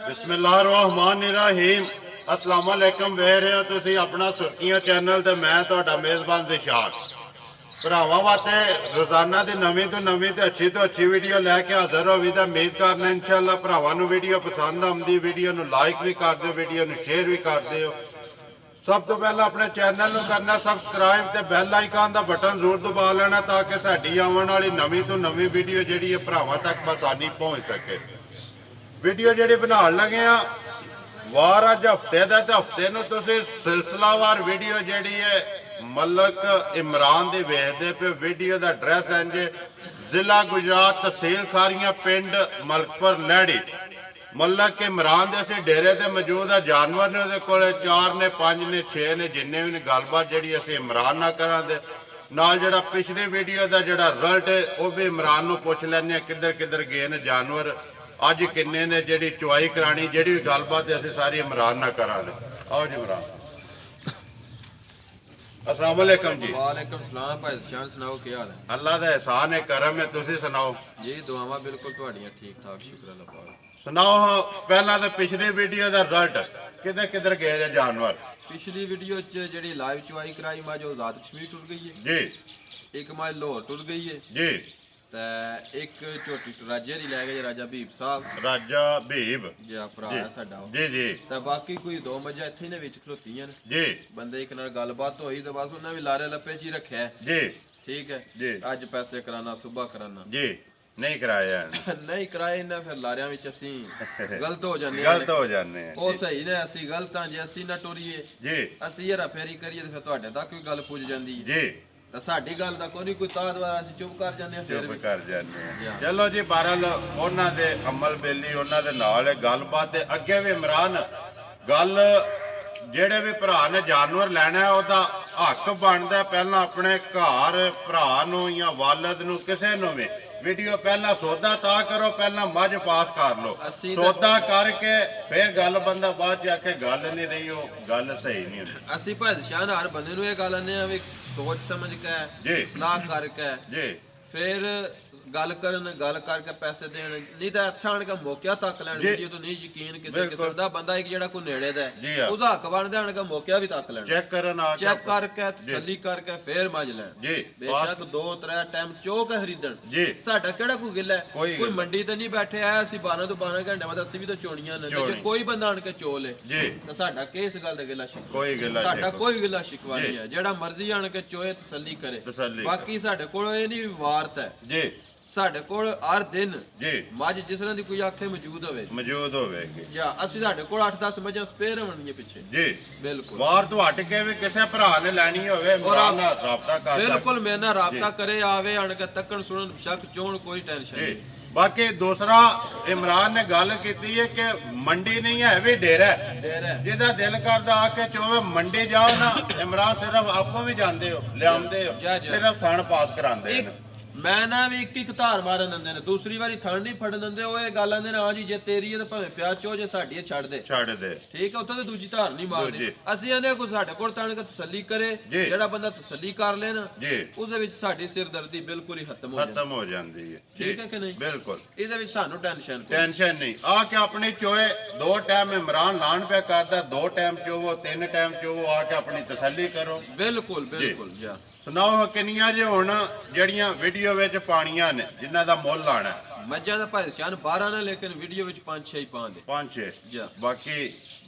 बिस्मिल्लाहिर्रहमानिर्रहीम अस्सलाम वालेकुम वेख रहे हो तुसी अपना सुर्खियां चैनल ते मैं तुहाडा मेज़बान दिशाक भरावां वास्ते रोजाना दी नवीं तो अच्छी वीडियो लैके हाजिर होवी ते उम्मीद करना इंशाअल्लाह भरावां नूं वीडियो पसंद आउंदी वीडियो नूं लाइक भी कर दिओ वीडियो नूं शेयर भी कर दिओ। सब तो पहले अपने चैनल नूं करना सबसक्राइब ते बैल आइकन दा बटन जरूर दबा लेना ताकि साडी आउण वाली नवीं तो नवीं वीडियो जिहड़ी है भरावां तक आसानी पहुंच सके। वीडियो जी बना लगे आ वार अज हफ्ते का तो हफ्ते तुम सिलसिलावार वीडियो जी है मलक इमरान की वेखते पे वीडियो का एड्रैस है जी जिला गुजरात तहसील खारियां पिंड मलकपुर लैड़ी मलक इमरान के असी डेरे से मौजूद है। जानवर ने वो को 4 ने 5 ने 6 ने जिन्ने भी गलबात जी असी इमरान ना करा दे नाल जड़ा पिछली वीडियो का जड़ा रिजल्ट है वह भी इमरान को पुछ लैने किधर किधर गए ने जानवर अज किन्ने ने जी चुवाई करानी जी भी गलबात असी सारी इमरान ना करा दे। आओ जी इमरान। अस्सलाम वालेकुम जी। वालेकुम सलाम भाई शान सुनाओ क्या हाल है? अल्लाह का एहसान है करम है तुसी सुनाओ जी दुआवां बिल्कुल तुहाड़ियां ठीक ठाक शुक्र अल्लाह पाक। सुनाओ पहला तो पिछली वीडियो का रिजल्ट किधर किधर गए ने जानवर? पिछली वीडियो च जेड़ी लाइव चुवाई कराई मज आजाद कश्मीर टुर गई है जी एक मज लाहौर टुर गई है जी ते एक झोटी राजे दी लै गए राजा भीब साहब राजा भीब जा भरा है साडा जी जी ते बाकी कोई दो मजा इत्थे ने विच खलोतीयां ने जी बंदे एक नाल गलबात होई ते बस उन्हें भी लारे लप्पे च ही रखया है जी ठीक है जी अज पैसे कराना सुबह कराना जी नहीं कराया नहीं कराए ना फिर लारियां विच असी गलत हो जाने गलत हो जाने हैं ਉਹ ਸਹੀ ਨੇ ਅਸੀਂ ਗਲਤ ਹਾਂ ਜੇ ਅਸੀਂ ਨਾ ਟੁਰੀਏ जी ਅਸੀਂ ਹੇਰਾ ਫੇਰੀ ਕਰੀਏ ਤੇ ਫਿਰ ਤੁਹਾਡੇ ਤੱਕ ਵੀ ਗੱਲ ਪੁੱਜ ਜਾਂਦੀ ਹੈ जी ਤਾਂ ਸਾਡੀ ਗੱਲ ਦਾ ਕੋਈ ਕੋਈ ਤਾਦ ਵਾਰ ਅਸੀਂ ਚੁੱਪ ਕਰ ਜਾਂਦੇ ਹਾਂ ਫਿਰ चुप ਵੀ कर जाने हैं। जी। चलो जी बहरहाल उन्हां दे अमल बेली उन्हां दे नाल गलबात अगे भी इमरान गल ਜਿਹੜੇ ਵੀ ਭਰਾ ਨੇ ਜਾਨਵਰ ਲੈਣਾ ਹੈ ਉਹਦਾ ਹੱਕ ਬਣਦਾ ਪਹਿਲਾਂ ਆਪਣੇ ਘਰ ਭਰਾ ਨੂੰ ਜਾਂ ਵਾਲਦ ਨੂੰ ਕਿਸੇ ਨੂੰ ਵੀ ਵੀਡੀਓ ਪਹਿਲਾਂ ਸੌਦਾ ਤਾਂ ਕਰੋ ਪਹਿਲਾਂ ਮੱਝ ਪਾਸ ਕਰ ਲਓ ਅਸੀਂ ਸੌਦਾ ਕਰਕੇ ਫਿਰ ਗੱਲ ਬੰਦਾ ਬਾਅਦ ਚ ਆ ਕੇ ਗੱਲ ਨਹੀਂ ਰਹੀ ਉਹ ਗੱਲ ਸਹੀ ਨਹੀਂ ਹੁੰਦੀ। ਅਸੀਂ ਭਾਈ ਸ਼ਾਨ ਹਰ ਬੰਦੇ ਨੂੰ ਇਹ ਗੱਲ ਆਨੇ ਆ ਵੀ ਸੋਚ ਸਮਝ ਜੀ। ਕੇ ਸਲਾਹ ਕਰਕੇ ਜੀ ਫਿਰ ਗੱਲ ਕਰਨ ਗੱਲ ਕਰਕੇ ਪੈਸੇ ਦੇਣ ਨਹੀਂ ਤਾਂ ਇੱਥੇ ਆਣ ਕੇ ਮੌਕਿਆ ਤੱਕ ਲੈਣ ਜੀ। ਵੀਡੀਓ ਤੋਂ ਨਹੀਂ ਯਕੀਨ ਕਿਸੇ ਬਿਲਕੁਲ। ਕਿਸਮ ਦਾ ਬੰਦਾ ਇੱਕ ਜਿਹੜਾ ਕੋਈ ਨੇੜੇ ਦਾ ਜੀ ਹੈ, ਹਾਂ। ਉਹਦਾ ਹੱਕ ਬਣਦਾ ਆਣ ਕੇ ਮੌਕਿਆ ਵੀ ਤੱਕ ਲੈਣ ਚੈੱਕ ਕਰਨ ਆ ਕੇ ਚੈੱਕ ਕਰਕੇ ਤਸੱਲੀ ਕਰਕੇ ਫੇਰ ਮੱਝ ਲੈਣ ਜੀ ਬੇਸ਼ੱਕ 2-3 ਟਾਈਮ ਚੋ ਕੇ ਖਰੀਦਣ ਜੀ ਸਾਡਾ ਕਿਹੜਾ ਕੋਈ ਗਿੱਲਾ ਹੈ? ਕੋਈ ਕੋਈ ਮੰਡੀ ਤੇ ਨਹੀਂ ਬੈਠੇ ਆਇਆ ਅਸੀਂ 12 ਤੋਂ 12 ਘੰਟੇ ਬਾਅਦ ਅਸੀਂ ਵੀ ਤਾਂ ਚੋਣੀਆਂ ਨੇ ਤੇ ਜੇ ਕੋਈ ਬੰਦਾ ਆਣ ਕੇ ਚੋ ਲੇ ਜੀ ਤਾਂ ਸਾਡਾ ਕਿਸ ਗੱਲ ਦਾ ਗਿੱਲਾ ਸ਼ਿਕਵਾ ਕੋਈ ਗਿਲਾ ਸਾਡਾ ਸ਼ਿਕਵਾ। ਕੋਈ ਗਿੱਲਾ ਸ਼ਿਕਵਾ ਜੀ। ਨਹੀਂ ਹੈ ਜਿਹੜਾ ਮਰਜ਼ੀ ਆਣ ਕੇ ਚੋਏ ਤਸੱਲੀ ਕਰੇ ਤਸੱਲੀ ਬਾਕੀ ਸਾਡੇ ਕੋਲ ਇਹ ਨਹੀਂ ਵਾਰਤ ਹੈ ਜੀ ਸਾਡੇ ਕੋਲ ਹਰ ਦਿਨ ਜੀ ਮੱਝ ਜਿਸ ਤਰ੍ਹਾਂ ਦੀ ਕੋਈ ਆਖੇ ਮੌਜੂਦ ਹੋਵੇ ਮੌਜੂਦ ਹੋਵੇਗੀ ਜਾਂ ਅਸੀਂ ਸਾਡੇ ਕੋਲ 8-10 ਮੱਝਾਂ ਸਪੇਅਰ ਹੋਣਗੀਆਂ ਪਿੱਛੇ ਜੀ ਬਿਲਕੁਲ ਬਾਹਰ ਤੋਂ ਹਟ ਕੇ ਵੀ ਕਿਸੇ ਭਰਾ ਨੇ ਲੈਣੀ ਹੋਵੇ ਇਮਰਾਨ ਨਾਲ ਰਾਬਤਾ ਕਰ ਸਕਦਾ। ਬਿਲਕੁਲ ਮੇਰੇ ਨਾਲ ਰਾਬਤਾ ਕਰੇ ਆਵੇ ਆਣ ਕੇ ਤੱਕਣ ਸੁਣਨ ਸ਼ੱਕ ਚੋਣ ਕੋਈ ਟੈਨਸ਼ਨ ਜੀ ਨਹੀਂ ਬਾਕੀ ਦੂਸਰਾ ਇਮਰਾਨ ਨੇ ਗੱਲ ਕੀਤੀ ਹੈ ਕਿ ਮੰਡੀ ਨਹੀਂ ਹੈ ਵੀ ਡੇਰਾ ਹੈ। ਡੇਰਾ ਹੈ। ਜਿਹਦਾ ਦਿਲ ਕਰਦਾ ਆ ਕੇ ਚੋਵੇ ਮੰਡੀ ਜਾਓ ਨਾ ਇਮਰਾਨ ਸਿਰਫ ਆਪੋ ਵੀ ਜਾਂਦੇ ਹੋ ਲਿਆਉਂਦੇ ਹੋ ਜਾ। ਸਿਰਫ ਥਣ ਪਾਸ ਕਰਾਉਂਦੇ ਇੱਕ ਨੇ ਮੈਂ ਨਾ ਵੀ ਇੱਕ ਧਾਰ ਮਾਰਨ ਦਿੰਦੇ ਨੇ ਦੂਸਰੀ ਵਾਰੀ ਥਣ ਨਹੀਂ ਫੜਨ ਦਿੰਦੇ ਉਹ ਇਹ ਗੱਲ ਆਂਦੇ ਨੇ ਹਾਂ ਜੀ ਜੇ ਤੇਰੀ ਹੈ ਤਾਂ ਭਾਵੇਂ ਪਿਆ ਚੋ ਜੇ ਸਾਡੀ ਹੈ ਛੱਡ ਦੇ ਛੱਡ ਦੇ ਠੀਕ ਹੈ ਉੱਥੇ ਤੇ ਦੂਜੀ ਧਾਰ ਨਹੀਂ ਮਾਰਨੀ ਦੂਜੀ। ਅਸੀਂ ਇਹਨੇ ਕੋਈ ਸਾਡੇ ਕੋਲ ਤਣ ਕੇ ਤਸੱਲੀ ਕਰੇ ਜੀ। ਜਿਹੜਾ ਬੰਦਾ ਤਸੱਲੀ ਕਰ ਲੇ ਨਾ ਜੀ ਉਹਦੇ ਵਿੱਚ ਸਾਡੀ ਸਿਰਦਰਦੀ ਬਿਲਕੁਲ ਹੀ ਖਤਮ ਹੋ ਜਾਂਦੀ ਖਤਮ ਹੋ ਜਾਂਦੀ ਹੈ ਠੀਕ ਹੈ ਕਿ ਨਹੀਂ ਬਿਲਕੁਲ ਇਹਦੇ ਵਿੱਚ ਸਾਨੂੰ ਟੈਨਸ਼ਨ ਕੋਈ ਟੈਨਸ਼ਨ ਨਹੀਂ ਆ ਕੇ ਆਪਣੀ ਚੋਏ 2 ਟਾਈਮ ਇਮਰਾਨ ਲਾਣ ਪਿਆ ਕਰਦਾ 2 ਟਾਈਮ ਚੋਵੋ 3 ਟਾਈਮ ਚੋਵੋ ਆ ਕੇ ਆਪਣੀ ਤਸੱਲੀ ਕਰੋ। ਬਿਲਕੁਲ ਬਿਲਕੁਲ ਜਾ ਸੁਣਾਓ ਕਿੰਨੀਆਂ ਜੇ ਹੁਣ ਜਿਹੜੀਆਂ ਵੀਡੀਓ ਵਿੱਚ ਪਾਣੀਆਂ ਨੇ ਜਿਨ੍ਹਾਂ ਦਾ ਮੁੱਲ ਆਣਾ ਮੱਝਾਂ ਦਾ ਭਾਈ ਸ਼ਾਨ 12 ਨੇ ਲੇਕਿਨ ਵੀਡੀਓ ਵਿੱਚ 5-6 ਹੀ ਪਾਉਂਦੇ 5-6 ਜਾ ਬਾਕੀ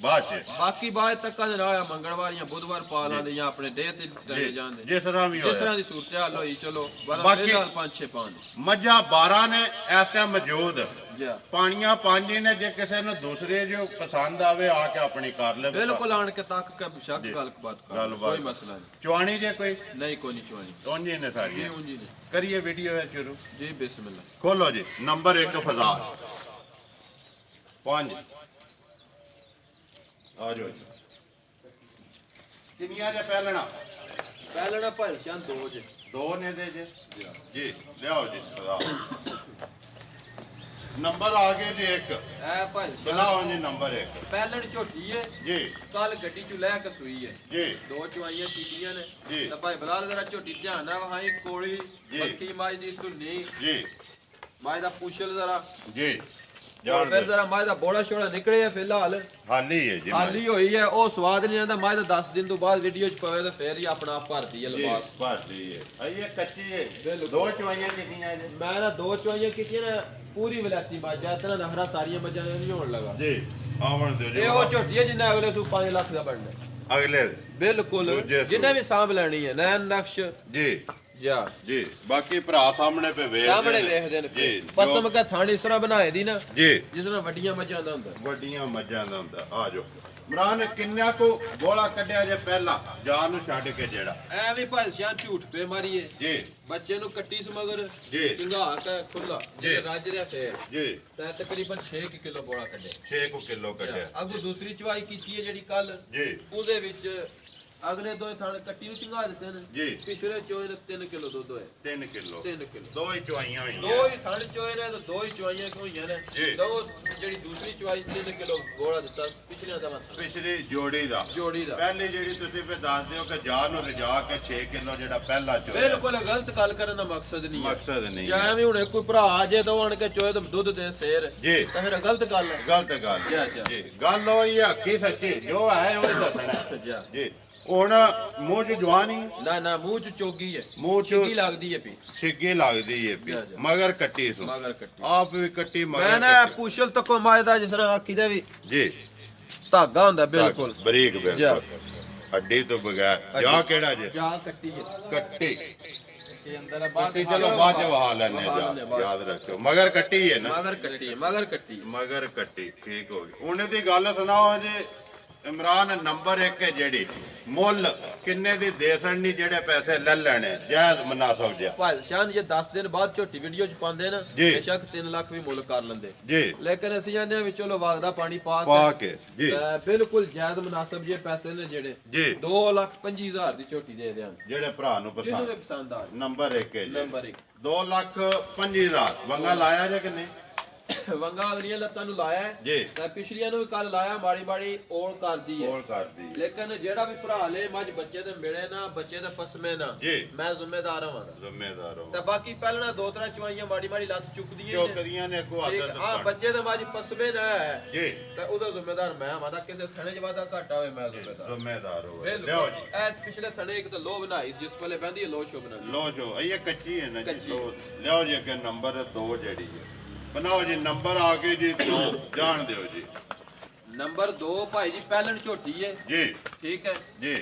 ਬਾਅਦ ਚ ਬਾਕੀ ਬਾਅਦ ਤੱਕ ਦੇ ਨਾਲ ਮੰਗਲਵਾਰ ਜਾਂ ਬੁੱਧਵਾਰ ਪਾ ਲਾਂਦੇ ਜਾਂ ਆਪਣੇ ਡੇ ਤੇ ਚਲੇ ਜਾਂਦੇ ਜਿਸ ਤਰ੍ਹਾਂ ਵੀ ਜਿਸ ਹੋਇਆ ਤਰ੍ਹਾਂ ਦੀ ਸੂਰਤ ਹਾਲ ਹੋਈ ਚਲੋ ਬਾਕੀ- ਫਿਲਹਾਲ 5-6 ਪਾਉਂਦੇ ਮੱਝਾਂ 12 ਨੇ ਇਸ ਟਾਈਮ ਮੌਜੂਦ ਜਾ ਪਾਣੀਆਂ 5 ਹੀ ਨੇ ਜੇ ਕਿਸੇ ਨੂੰ ਦੂਸਰੇ ਜੋ ਪਸੰਦ ਆਵੇ ਆ ਕੇ ਆਪਣੀ ਕਰ ਲੈ ਬਿਲਕੁਲ ਆਣ ਕੇ ਤੱਕ ਕੇ ਸ਼ੱਕ ਗੱਲਬਾਤ ਕਰ ਗੱਲਬਾਤ। ਕੋਈ ਮਸਲਾ ਨਹੀਂ ਚੁਆਣੀ ਜੇ ਕੋਈ ਨਹੀਂ ਕੋਈ ਨਹੀਂ ਚਵਾਨੀ ਉਂਝ ਨੇ ਜੀ ਸਾਰੀਆਂ ਉਂਝ ਹੀ ਨਹੀਂ ਕਰੀਏ ਵੀਡੀਓ ਵਿੱਚ ਸ਼ੁਰੂ ਜੀ ਬਿਸਮਿਲ੍ਲਾ ਖੋਲੋ ਜੀ ਨੰਬਰ 1 ਫਜ਼ਾ 5 ਆ ਜਾਓ ਜੀ ਕਿੰਨੀਆਂ ਜੇ ਪਹਿਲਣਾ ਪਹਿਲਣਾ ਭਾਈ ਸ਼ਾਨ 2 ਜੇ 2 ਨੇ ਦੇ ਜੇ ਜੀ ਲਿਆਓ ਜੀ ਫਜ਼ਾ ਨੰਬਰ ਆ ਗਏ ਜੀ 1 ਐ ਭਾਈ ਸ਼ਾਨ ਬੁਲਾਓ ਜੀ ਨੰਬਰ 1 ਪਹਿਲਣ ਝੋਟੀ ਹੈ ਜੀ ਕੱਲ ਗੱਡੀ ਚ ਲੈ ਕੇ ਸੂਈ ਹੈ ਜੀ 2 ਚਵਾਈਆਂ ਕੀਤੀਆਂ ਜੀ। ਨੇ ਤਾਂ ਭਾਈ ਬਲਾਲ ਜ਼ਰਾ ਝੋਟੀ ਧਿਆਨ ਨਾਲ ਵਹਾਈ ਕੋਲੀ ਜੀ। ਮੱਖੀ ਮਾਜ ਦੀ ਧੁੰਨੀ ਜੀ ਮਾਜ ਦਾ ਪੁੱਛਲ ਜ਼ਰਾ ਜੀ ਜਾਣ ਫਿਰ ਦਿਓ। ਜ਼ਰਾ ਮੱਝ ਦਾ ਬੋੜਾ ਛੋੜਾ ਨਿਕਲਿਆ ਫਿਲਹਾਲ ਹਾਲੀ ਹੈ ਜੀ ਖਾਲੀ ਹੋਈ ਹੈ, ਉਹ ਸਵਾਦ ਨਹੀਂ ਆਉਂਦਾ। ਮੱਝ ਦਾ 10 ਦਿਨ ਤੋਂ ਬਾਅਦ ਵੀਡੀਓ 'ਚ ਪਵੇ ਤੇ ਫਿਰ ਹੀ ਆਪਣਾ ਆਪ ਭਰਦੀ ਹੈ ਜੀ ਲਿਬਾਸ। ਭਰਦੀ ਹੈ ਇਹ ਕੱਚੀ ਹੈ ਬਿਲਕੁਲ। ਦੋ ਚਵਾਈਆਂ ਕਿੰਨੀਆਂ ਜੀ ਮੈਂ ਨਾ 2 ਚੁਆਈਆਂ ਕੀਤੀਆਂ ਨਾ, ਪੂਰੀ ਵਲੈਤੀ ਮੱਝ ਆ, ਇਤਨਾ ਨਖਰਾ ਸਾਰੀਆਂ ਮੱਝਾਂ ਦਾ ਨਹੀਂ ਹੋਣ ਲੱਗਾ। ਜੀ ਆਵਣ ਦਿਓ ਜੀ ਇਹ ਉਹ ਝੋਟੀ ਹੈ ਜਿੰਨਾ ਅਗਲੇ ਸੂ 5 ਲੱਖ ਦਾ ਬਣਨਾ। ਅਗਲੇ ਬਿਲਕੁਲ ਦੂਜੇ ਸੂਏ। ਜਿੰਨੇ ਵੀ ਸਾਂਭ ਲੈਣੀ ਹੈ ਨੈਣ ਨਕਸ਼ ਜੀ ਜਾ ਜੀ ਬਾਕੀ ਭਰਾ ਸਾਹਮਣੇ ਪੇ ਵੇਖਦੇ ਸਾਹਮਣੇ ਵੇਖਦੇ ਨੇ ਜੀ ਪਸਮ ਕੇ ਥਾਣੀ ਇਸ ਤਰ੍ਹਾਂ ਬਣਾਏ ਦੀ ਨਾ ਜੀ ਜਿਸ ਤਰ੍ਹਾਂ ਵੱਡੀਆਂ ਮੱਝਾਂ ਦਾ ਹੁੰਦਾ। ਵੱਡੀਆਂ ਮੱਝਾਂ ਦਾ ਹੁੰਦਾ ਆ ਜਾਓ ਇਮਰਾਨ ਕਿੰਨਿਆਂ ਕੋ ਗੋਲਾ ਕੱਢਿਆ ਜੇ ਪਹਿਲਾਂ ਜਾਨ ਨੂੰ ਛੱਡ ਕੇ ਜਿਹੜਾ ਐ ਵੀ ਭਾਸ਼ਾ ਝੂਠ ਪੇ ਮਾਰੀਏ ਜੀ ਬੱਚੇ ਨੂੰ ਕੱਟੀ ਸਮਗਰ ਜੀ। ਚੰਗਾ ਕੇ ਖੁੱਲਾ ਜੀ। ਰੱਜ ਰਿਹਾ ਫੇਰ ਜੀ ਤਾਂ ਤਕਰੀਬਨ 6 ਕਿਲੋ ਬੋਲਾ ਕੱਢੇ। 6 ਕਿਲੋ ਕੱਢਿਆ ਅਗੂ ਦੂਸਰੀ ਚਵਾਈ ਕੀਤੀ ਹੈ ਜਿਹੜੀ ਕੱਲ ਜੀ ਉਹਦੇ ਵਿੱਚ ਅਗਲੇ ਦੋ ਥਾਣੇ ਕੱਟੀ ਨੂੰ ਚੰਗਾ ਦਿੱਤੇ ਨੇ। ਜੀ। ਪਿਛਲੇ ਚੋਏ ਨੇ 3 ਕਿਲੋ ਦੁੱਧ ਹੋਏ। 3 ਕਿਲੋ 3 ਕਿਲੋ ਦੋ ਹੀ ਚਵਾਈਆਂ ਹੋਈਆਂ ਦੋ ਹੀ ਥਾਣੇ ਚੋਏ ਨੇ ਤੇ ਦੋ ਹੀ ਚਵਾਈਆਂ ਹੋਈਆਂ ਨੇ। ਜੀ। ਦੋ ਜਿਹੜੀ ਦੂਸਰੀ ਚਵਾਈ 3 ਕਿਲੋ ਗੋਲਾ ਦਿੱਤਾ ਪਿਛਲੇ ਦਾ ਮਤ ਪਿਛਲੀ ਜੋੜੀ ਦਾ ਜੋੜੀ ਦਾ। ਪਹਿਲੀ ਜਿਹੜੀ ਤੁਸੀਂ ਫੇ ਦੱਸਦੇ ਹੋ ਕਿ ਜਾਨ ਨੂੰ ਰਜਾ ਕੇ 6 ਕਿਲੋ ਜਿਹੜਾ ਪਹਿਲਾ ਚੋਇਆ ਬਿਲਕੁਲ ਗਲਤ ਗੱਲ ਕਰਨ ਦਾ ਮਕਸਦ ਨਹੀਂ ਹੈ। ਮਕਸਦ ਨਹੀਂ ਜਾਂ ਹੈ ਐਵੇਂ ਹੁਣ ਕੋਈ ਭਰਾ ਆ ਜੇ ਤਾਂ ਉਹ ਆਣ ਕੇ ਚੋਏ ਤੇ ਦੁੱਧ ਦੇ ਸੇਰ ਜੀ ਤਾਂ ਫਿਰ ਗਲਤ ਗੱਲ ਹੈ। ਗਲਤ ਗੱਲ ਜੀ, ਜੀ। ਜੀ ਗੱਲ ਹੋਈ ਹੈ ਹੱਕੀ ਸੱਚੀ ਜੋ ਹੈ ਉਹ ਦੱਸਣਾ ਜਾ। ਜੀ ਹੁਣ ਮੂੰਹ 'ਚ ਜਵਾਨ ਹੀ ਨਾ ਨਾ ਮੂੰਹ ਚ ਚੋਗੀ ਹੈ, ਮੂੰਹ 'ਚ ਚੋਗੀ ਲੱਗਦੀ ਹੈ ਪੀ ਛਿੱਗੀ ਲੱਗਦੀ ਏ ਪੀ ਜਾ, ਜਾ। ਮਗਰ ਕੱਟੀ ਸੁ ਮਗਰ ਕੱਟੀ। ਆਪ ਵੀ ਕੱਟੀ ਮੈਂ ਮਗਰ ਨਾ ਕੱਟੀ। ਪੁਸ਼ਲ ਤੱਕੋ ਮਾਇਦਾ ਜਿਸ ਤਰ੍ਹਾਂ ਆਖੀ ਦਾ ਵੀ ਜੀ ਧਾਗਾ ਹੁੰਦਾ ਬਿਲਕੁਲ। ਬਰੀਕ ਜਾ। ਬਿਲਕੁਲ ਅੱਡੀ ਤੋਂ ਬਗੈਰ ਜਾ ਕਿਹੜਾ ਜੇ ਜਾ ਕੱਟੀ ਹੈ ਕੱਟੀ ਇਹ ਅੰਦਰ ਹੈ ਕੱਟੀ ਚਲੋ ਬਾਅਦ ਚ ਵਹਾ ਲੈਣੇ ਵਹਾ ਲੈਂਦੇ ਜਾ ਬਸ। ਯਾਦ ਰੱਖਿਓ ਮਗਰ ਕੱਟੀ ਹੈ ਨਾ ਮਗਰ ਕੱਟੀ ਹੈ, ਮਗਰ ਕੱਟੀ ਹੈ। ਮਗਰ ਕੱਟੀ ਠੀਕ ਹੋ ਗਈ ਉਹਨੇ ਦੀ ਗੱਲ ਸੁਣਾਓ ਜੀ ਇਮਰਾਨ ਨੰਬਰ 1 ਹੈ ਜਿਹੜੀ ਮੁੱਲ ਕਿੰਨੇ ਦੀ ਦੇ ਸੜਨੀ ਜਿਹੜੇ ਪੈਸੇ ਲੈ ਲੈਣੇ ਜਾਇਜ਼ ਮਨਾਸਬ ਜਿਹਾ ਭਾਈ ਸ਼ਾਨ ਜੇ 10 ਦਿਨ ਬਾਅਦ ਝੋਟੀ ਵੀਡੀਓ ਚ ਪਾਉਂਦੇ ਨਾ ਜੀ। ਬੇਸ਼ੱਕ 3 ਲੱਖ ਵੀ ਮੁੱਲ ਕਰ ਲੈਂਦੇ, ਜੀ ਲੇਕਿਨ ਅਸੀਂ ਜਾਂਦੇ ਹਾਂ ਵੀ ਚਲੋ ਵਾਗਦਾ ਪਾਣੀ ਪਾ ਪਾ ਕੇ ਕੇ ਜੀ ਬਿਲਕੁਲ ਜਾਇਜ਼ ਮੁਨਾਸਬ ਜੇ ਪੈਸੇ ਨੇ ਜਿਹੜੇ ਜੀ 2,25,000 ਦੀ ਝੋਟੀ ਦੇ ਦਿਆਂ ਜਿਹੜੇ ਭਰਾ ਨੂੰ ਜਿਹਨੂੰ ਪਸੰਦ ਵੀ ਪਸੰਦ ਆ ਨੰਬਰ 1 ਹੈ ਜੀ ਨੰਬਰ 1 2,25,000 ਵੰਗਾ ਲਾਇਆ ਜੇ ਕਿ ਨਹੀਂ ਵੰਗਾ ਅਗਲੀਆਂ ਲੱਤਾਂ ਨੂੰ ਲਾਇਆ ਹੈ। ਜੀ ਤਾਂ ਪਿਛਲੀਆਂ ਨੂੰ ਵੀ ਕੱਲ ਲਾਇਆ, ਮਾੜੀ ਮਾੜੀ ਔਲ ਕਰਦੀ ਹੈ। ਕੋਲ ਕਰਦੀ ਲੇਕਿਨ ਜਿਹੜਾ ਵੀ ਭਰਾ ਲੇ ਮੱਝ ਬੱਚੇ ਤੇ ਮਿਲੇ ਨਾ, ਬੱਚੇ ਤੇ ਫਸਮੇ ਨਾ, ਜੀ ਮੈਂ ਜ਼ਿੰਮੇਦਾਰ ਹਾਂ ਦਾ। ਜ਼ਿੰਮੇਦਾਰ ਹੋ ਤਾਂ ਬਾਕੀ ਪਹਿਲਾਂ ਦੋ ਤਰ੍ਹਾਂ ਚਵਾਈਆਂ ਮਾੜੀ ਮਾੜੀ ਲੱਤ ਚੁੱਕਦੀਆਂ ਨੇ। ਚੌਕਦੀਆਂ ਨੇ ਕੋ ਠੀਕ, ਆਦਤ ਹਾਂ ਬੱਚੇ ਤੇ ਮੱਝ ਫਸਮੇ ਨਾ ਹੈ ਜੀ ਤਾਂ ਉਹਦਾ ਜ਼ਿੰਮੇਦਾਰ ਮੈਂ ਹਾਂ ਦਾ। ਕਿਸੇ ਥਣੇ ਚ ਵਾਦਾ ਘਾਟਾ ਹੋਵੇ ਮੈਂ ਜ਼ਿੰਮੇਦਾਰ। ਜ਼ਿੰਮੇਦਾਰ ਹੋ ਬਿਲਕੁਲ। ਲਿਓ ਜੀ ਇਹ ਪਿਛਲੇ ਥਣੇ ਇੱਕ ਤਾਂ ਲੋਹ ਬਣਾਈ ਸੀ, ਜਿਸ ਵੇਲੇ ਬੰਦੀ ਲੋਹ ਸ਼ੋ ਬਣਾ ਲੋ ਜੋ ਇਹ ਕੱਚੀ ਹੈ ਨਾ ਜੀ ਕੱਚੀ। ਲਓ, ਲਿਓ ਜੀ ਅੱਗੇ ਨੰਬਰ 2 ਜਿਹੜੀ ਹੈ ਬਣਾਓ ਜੀ ਨੰਬਰ ਆ ਗਏ ਜੀ 2 ਜਾਣ ਦਿਓ ਜੀ ਨੰਬਰ 2 ਭਾਈ ਜੀ ਪਹਿਲਣ ਝੋਟੀ ਹੈ। ਜੀ ਠੀਕ ਹੈ, ਜੀ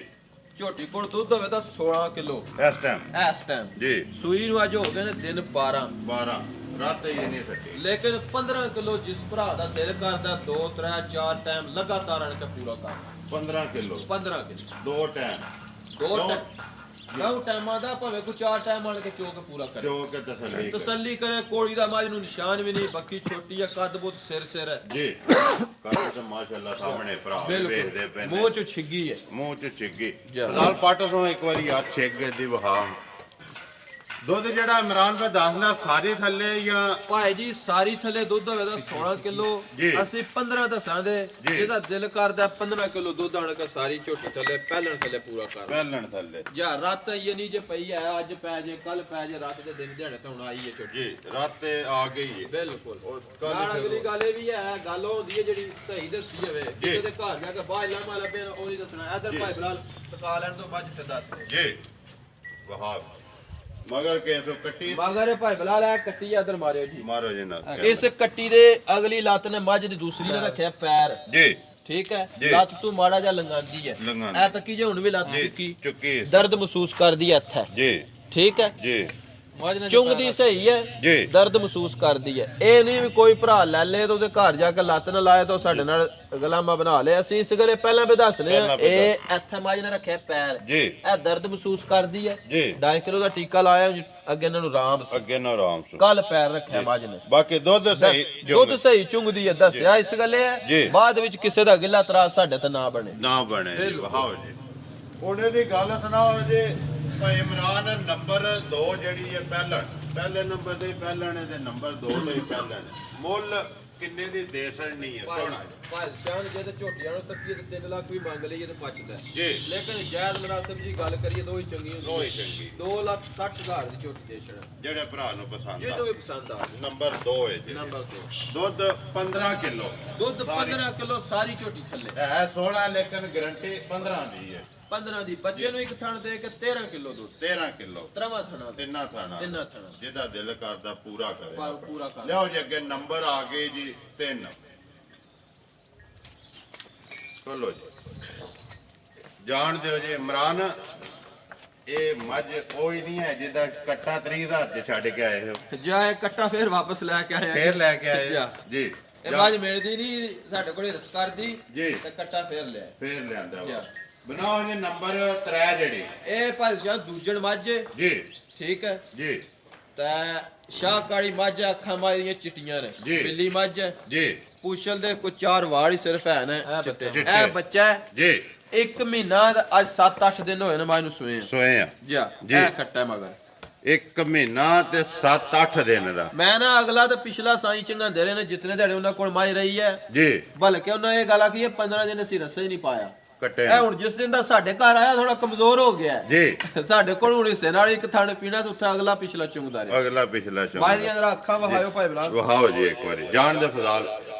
ਝੋਟੀ ਕੋਲ ਦੁੱਧ ਹੋਵੇ ਤਾਂ 16 ਕਿਲੋ ਇਸ ਟਾਈਮ ਇਸ ਟਾਈਮ। ਜੀ ਸੂਈ ਨੂੰ ਅੱਜ ਹੋ ਗਏ ਨੇ ਦਿਨ 12, 12 ਰਾਤ ਹੀ ਨਹੀਂ ਸਕੀ ਲੇਕਿਨ 15 ਕਿਲੋ ਜਿਸ ਭਰਾ ਦਾ ਦਿਲ ਕਰਦਾ 2 3 4 ਟਾਈਮ ਲਗਾਤਾਰ ਆਣ ਕੇ ਪੂਰਾ ਕਰ। 15 ਕਿਲੋ 15 ਕਿਲੋ 2 ਟਾਈਮ ਦੋ ਦੋ- ਟਾਈਮ ਟਾਈਮਾਂ ਦਾ ਭਾਵੇਂ ਕੋਈ 4 ਟਾਈਮ ਆਣ ਕੇ ਚੋਕ ਪੂਰਾ ਕਰੇ। ਜੋ ਕਿ ਤਸੱਲੀ ਕਰ। ਤਸੱਲੀ ਕਰੇ, ਕੋੜੀ ਦਾ ਮੱਝ ਨੂੰ ਨਿਸ਼ਾਨ ਵੀ ਨਹੀਂ, ਬੱਕੀ ਛੋਟੀ ਆ, ਕੱਦ ਬਹੁਤ ਸਿਰ ਹੈ। ਜੀ ਕੱਲ ਤੇ ਮਾਸ਼ਾਅੱਲਾ ਸਾਹਮਣੇ ਭਰਾ ਵੇਖਦੇ ਬਿਲਕੁਲ ਪਏ ਮੂੰਹ ਨੇ ਚ ਛਿੱਗੀ ਹੈ। ਮੂੰਹ ਚ ਛਿੱਗੀ ਜਾ। ਨਾਲ ਪੱਟ ਸੋ ਇੱਕ ਵਾਰੀ ਯਾਰ ਛਿੱਗ ਦੀ ਵਹਾ ਦੁੱਧ ਜਿਹੜਾ ਇਮਰਾਨ ਦਾ ਦੱਸਦਾ ਸਾਰੀ ਥੱਲੇ ਜਾਂ ਭਾਈ ਜੀ ਸਾਰੀ ਥੱਲੇ ਦੁੱਧ ਹੋਵੇ ਤਾਂ 16 ਕਿਲੋ, ਜੀ। ਅਸੀਂ 15 ਦੱਸਾਂਦੇ। ਜੀ। ਜਿਹਦਾ ਦਿਲ ਕਰਦਾ 15 ਕਿਲੋ ਦੁੱਧ ਆਣ ਕੇ ਸਾਰੀ ਝੋਟੀ ਥੱਲੇ ਪਹਿਲਣ ਥੱਲੇ ਪੂਰਾ ਕਰ। ਪਹਿਲਣ ਥੱਲੇ ਜਾਂ ਰਾਤ ਇਹ ਨਹੀਂ ਜੇ ਪਈ ਹੈ, ਅੱਜ ਪੈ ਜੇ ਕੱਲ ਪੈ ਜੇ, ਰਾਤ ਦੇ ਦਿਨ ਦਿਹਾੜੇ ਤਾਂ ਹੁਣ ਆਈ ਹੈ ਝੋਟੀ। ਜੀ ਰਾਤੇ ਆ ਗਈ ਹੈ ਬਿਲਕੁਲ। ਕੱਲ੍ਹ ਨਾਲ ਫਿਰ ਅਗਲੀ ਗੱਲ ਇਹ ਵੀ ਹੈ, ਗੱਲ ਉਹ ਹੁੰਦੀ ਹੈ ਜਿਹੜੀ ਸਹੀ ਦੱਸੀ ਜਾਵੇ। ਕਿਸੇ ਦੇ ਘਰ ਜਾ ਕੇ ਬਾਹਰ ਲਾਮਾ ਲੱਭੇ ਨਾ, ਉਹ ਨਹੀਂ ਦੱਸਣਾ। ਇਧਰ ਭਾਈ ਬਲਾਲ ਟਕਾ ਲੈਣ ਤੋਂ ਬਾਅਦ ਤੇ ਦੱਸ ਦੇ। ਜੀ ਵਹਾ ਮਗਰ ਕੇਸੋ ਕੱਟੀ ਮਗਰ ਇਹ ਭਾਈ ਬਲਾਲ ਆ ਕੱਟੀ ਇਧਰ ਮਾਰਿਓ ਜੀ। ਮਾਰੋ ਜੀ ਨਾ ਇਸ ਕੱਟੀ ਦੇ ਅਗਲੀ ਲੱਤ ਨੇ ਮੱਝ ਦੀ ਦੂਸਰੀ ਨੇ ਰੱਖਿਆ ਪੈਰ। ਜੀ ਠੀਕ ਹੈ, ਜੀ। ਲੱਤ ਤੂੰ ਮਾੜਾ ਜਿਹਾ ਲੰਗਾਂਦੀ ਹੈ। ਲੰਘਾਉਂਦੀ। ਐ ਤੱਕੀ ਜੇ ਹੁਣ ਵੀ ਲੱਤ ਜੀ ਚੁੱਕੀ, ਚੁੱਕੀ ਦਰਦ ਮਹਿਸੂਸ ਕਰਦੀ ਹੈ ਇੱਥੇ। ਜੀ ਠੀਕ ਹੈ, ਜੀ ਚੁੰਗਦੀ ਸਹੀ ਹੈ, ਜੀ ਦਰਦ ਮਹਿਸੂਸ ਕਰਦੀ ਹੈ। ਇਹ ਨਹੀਂ ਵੀ ਕੋਈ ਭਰਾ ਲੈ ਲੇ ਤਾਂ ਉਹਦੇ ਘਰ ਜਾ ਕੇ ਲੱਤ ਨਾ ਲਾਏ ਤਾਂ ਸਾਡੇ ਨਾਲ ਗਲਾਮਾ ਬਣਾ ਲਿਆ। ਅਸੀਂ ਇਸ ਗਲੇ ਪਹਿਲਾਂ ਵੀ ਦੱਸਨੇ ਆ, ਪਹਿਲਾਂ ਇਹ ਇੱਥੇ ਮੱਝ ਨੇ ਰੱਖਿਆ ਪੈਰ। ਜੀ ਇਹ ਦਰਦ ਮਹਿਸੂਸ ਕਰਦੀ ਹੈ। ਜੀ 2.5 ਕਿਲੋ ਦਾ ਟੀਕਾ ਲਾਇਆ ਅੱਗੇ ਇਹਨਾਂ ਨੂੰ ਆਰਾਮ ਸੀ। ਅੱਗੇ ਨਾ ਆਰਾਮ ਸੋ ਕੱਲ ਪੈਰ ਰੱਖਿਆ ਮੱਝ ਨੇ। ਬਾਕੀ ਦੁੱਧ ਸਹੀ ਦੁੱਧ ਸਹੀ ਚੁੰਗਦੀ ਹੈ, ਦੱਸਿਆ ਇਸ ਗੱਲੇ ਜੀ। ਹੈ। ਬਾਅਦ ਵਿੱਚ ਕਿਸੇ ਦਾ ਗਿੱਲਾ ਤਰਾਸ ਸਾਡੇ ਤੇ ਨਾ ਬਣੇ। ਨਾ ਬਣੇ ਜੀ ਵਹਾਓ ਜੀ ਉਹਨੇ ਦੀ ਗੱਲ ਸੁਣਾਓ ਜੀ ਭਾਈ ਇਮਰਾਨ ਨੰਬਰ 2 ਜਿਹੜੀ ਹੈ ਪਹਿਲੇ ਨੰਬਰ ਦੇ ਪਹਿਲਣ ਦੇ ਨੰਬਰ 2 ਦੇ ਪਹਿਲਣ ਮੁੱਲ ਕਿੰਨੇ ਦੀ ਦੇ ਸੜਨੀ ਹੈ ਸੁਣ ਭਾਈ ਸਿਆਣ ਜੇ ਤੇ ਝੋਟੀਆਂ ਨੂੰ ਤੱਕੀਏ ਤੇ 3 ਲੱਖ ਵੀ ਮੰਗ ਲਈਏ ਤੇ ਬਚਦਾ ਜੀ ਲੇਕਿਨ ਜਾਇਜ਼ ਮੁਨਾਸਬ ਜੀ ਗੱਲ ਕਰੀਏ ਦੋ ਹੀ ਚੰਗੀ ਦੋ ਹੀ ਚੰਗੀ 2,60,000 ਦੀ ਝੋਟੀ ਦੇ ਛੜਾ ਜਿਹੜੇ ਭਰਾ ਨੂੰ ਪਸੰਦ ਆ ਜਿਹਨੂੰ ਵੀ ਪਸੰਦ ਆ ਨੰਬਰ 2 ਹੈ ਜੀ ਨੰਬਰ 2 ਦੁੱਧ 15 ਕਿਲੋ ਦੁੱਧ 15 ਕਿਲੋ ਸਾਰੀ ਝੋਟੀ ਥੱਲੇ ਹੈ 16 ਲੇਕਿਨ ਗਾਰੰਟੀ 15 ਦੀ ਹੈ 15 ਦੀ ਬੱਚੇ ਨੂੰ ਇੱਕ ਥਣ ਦੇ ਕੇ 13 ਕਿਲੋ ਦੁੱਧ 13 ਕਿਲੋ ਤਰਵਾ ਥਣਾ ਦੇ ਤਿੰਨਾਂ ਥਾਣਾ ਤਿੰਨਾਂ ਥਣਾ ਜਿਹਦਾ ਦਿਲ ਕਰਦਾ ਪੂਰਾ ਕਰੇ ਪੂਰਾ ਕਰ ਲਿਆਓ ਜੀ ਅੱਗੇ ਨੰਬਰ ਆ ਗਏ ਜੀ 3 ਖੋਲੋ ਜੀ ਜਾਣ ਦਿਓ ਜੀ ਇਮਰਾਨ ਇਹ ਮੱਝ ਕੋਈ ਨਹੀਂ ਹੈ ਜਿਹਦਾ ਕੱਟਾ 30,000 ਚ ਛੱਡ ਕੇ ਆਏ ਹੋ ਜਾ ਇਹ ਕੱਟਾ ਫੇਰ ਵਾਪਸ ਲੈ ਕੇ ਆਇਆ ਫੇਰ ਲੈ ਕੇ ਆਏ ਜਾ। ਜੀ ਇਹ ਮੱਝ ਮਿਲਦੀ ਨਹੀਂ ਸਾਡੇ ਕੋਲੇ ਰਸ ਕਰਦੀ ਜੀ ਤੇ ਕੱਟਾ ਫੇਰ ਲਿਆ ਫੇਰ ਲਿਆਂਦਾ ਵਾ ਜਾ। ਬਣਾਓ ਜੀ ਨੰਬਰ 3 ਜਿਹੜੀ ਇਹ ਭਾਈ ਸਾਹਿਬ ਦੂਜਣ ਮੱਝ ਜੀ ਠੀਕ ਹੈ ਜੀ ਤੇ ਸ਼ਾਹਕਾਲੀ ਮੱਝ ਅੱਖਾਂ ਮਾਰੀਆਂ ਚਿੱਟੀਆਂ ਨੇ ਜੀ। ਬਿੱਲੀ ਮੱਝ ਹੈ। ਜੀ ਪੁੱਛਲ ਦੇ ਕੋਈ 4 ਵਾਲ ਹੀ ਸਿਰਫ ਹੈ ਨਾ ਚਿੱਟੇ। ਇਹ ਬੱਚਾ ਹੈ ਜੀ 1 ਮਹੀਨਾ ਦਾ ਅੱਜ 7-8 ਦਿਨ ਹੋਏ ਨੇ ਮੱਝ ਨੂੰ ਸੋਏ ਆ ਸੋਏ ਆ ਜਾ ਜੀ। ਇਹ ਕੱਟਾ ਮਗਰ 1 ਮਹੀਨਾ ਤੇ 7-8 ਦਿਨ ਦਾ ਮੈਂ ਨਾ ਅਗਲਾ ਤੇ ਪਿਛਲਾ ਸਾਈ ਚੰਗਾਂਦੇ ਰਹੇ ਨੇ ਜਿਤਨੇ ਦਿਹਾੜੇ ਉਹਨਾਂ ਕੋਲ ਮਾਈ ਰਹੀ ਹੈ ਜੀ ਬਲਕਿ ਉਹਨਾਂ ਇਹ ਗੱਲ ਆਖੀ ਇਹ 15 ਦਿਨ ਅਸੀਂ ਰਸੇ ਹੀ ਨਹੀਂ ਪਾਇਆ ਕੱਟੇ ਇਹ ਹੁਣ ਜਿਸ ਦਿਨ ਦਾ ਸਾਡੇ ਘਰ ਆਇਆ ਥੋੜਾ ਕਮਜ਼ੋਰ ਹੋ ਗਿਆ ਹੈ। ਜੀ ਸਾਡੇ ਕੋਲ ਹੁਣ ਹਿੱਸੇ ਨਾਲ ਇੱਕ ਥਣ ਪੀਣਾ ਤੇ ਉੱਥੇ ਅਗਲਾ ਪਿਛਲਾ ਚੁੰਗਦਾ ਰਿਹਾ ਅਗਲਾ ਪਿਛਲਾ ਸ਼ਬਦ ਮਾਈ ਦੀਆਂ ਜਰਾ ਅੱਖਾਂ ਵਹਾਇਓ ਭਾਈ ਬਲਾਲ ਵਹਾਓ ਜੀ ਇੱਕ ਵਾਰੀ ਜਾਣ ਦੇ ਫਿਲਹਾਲ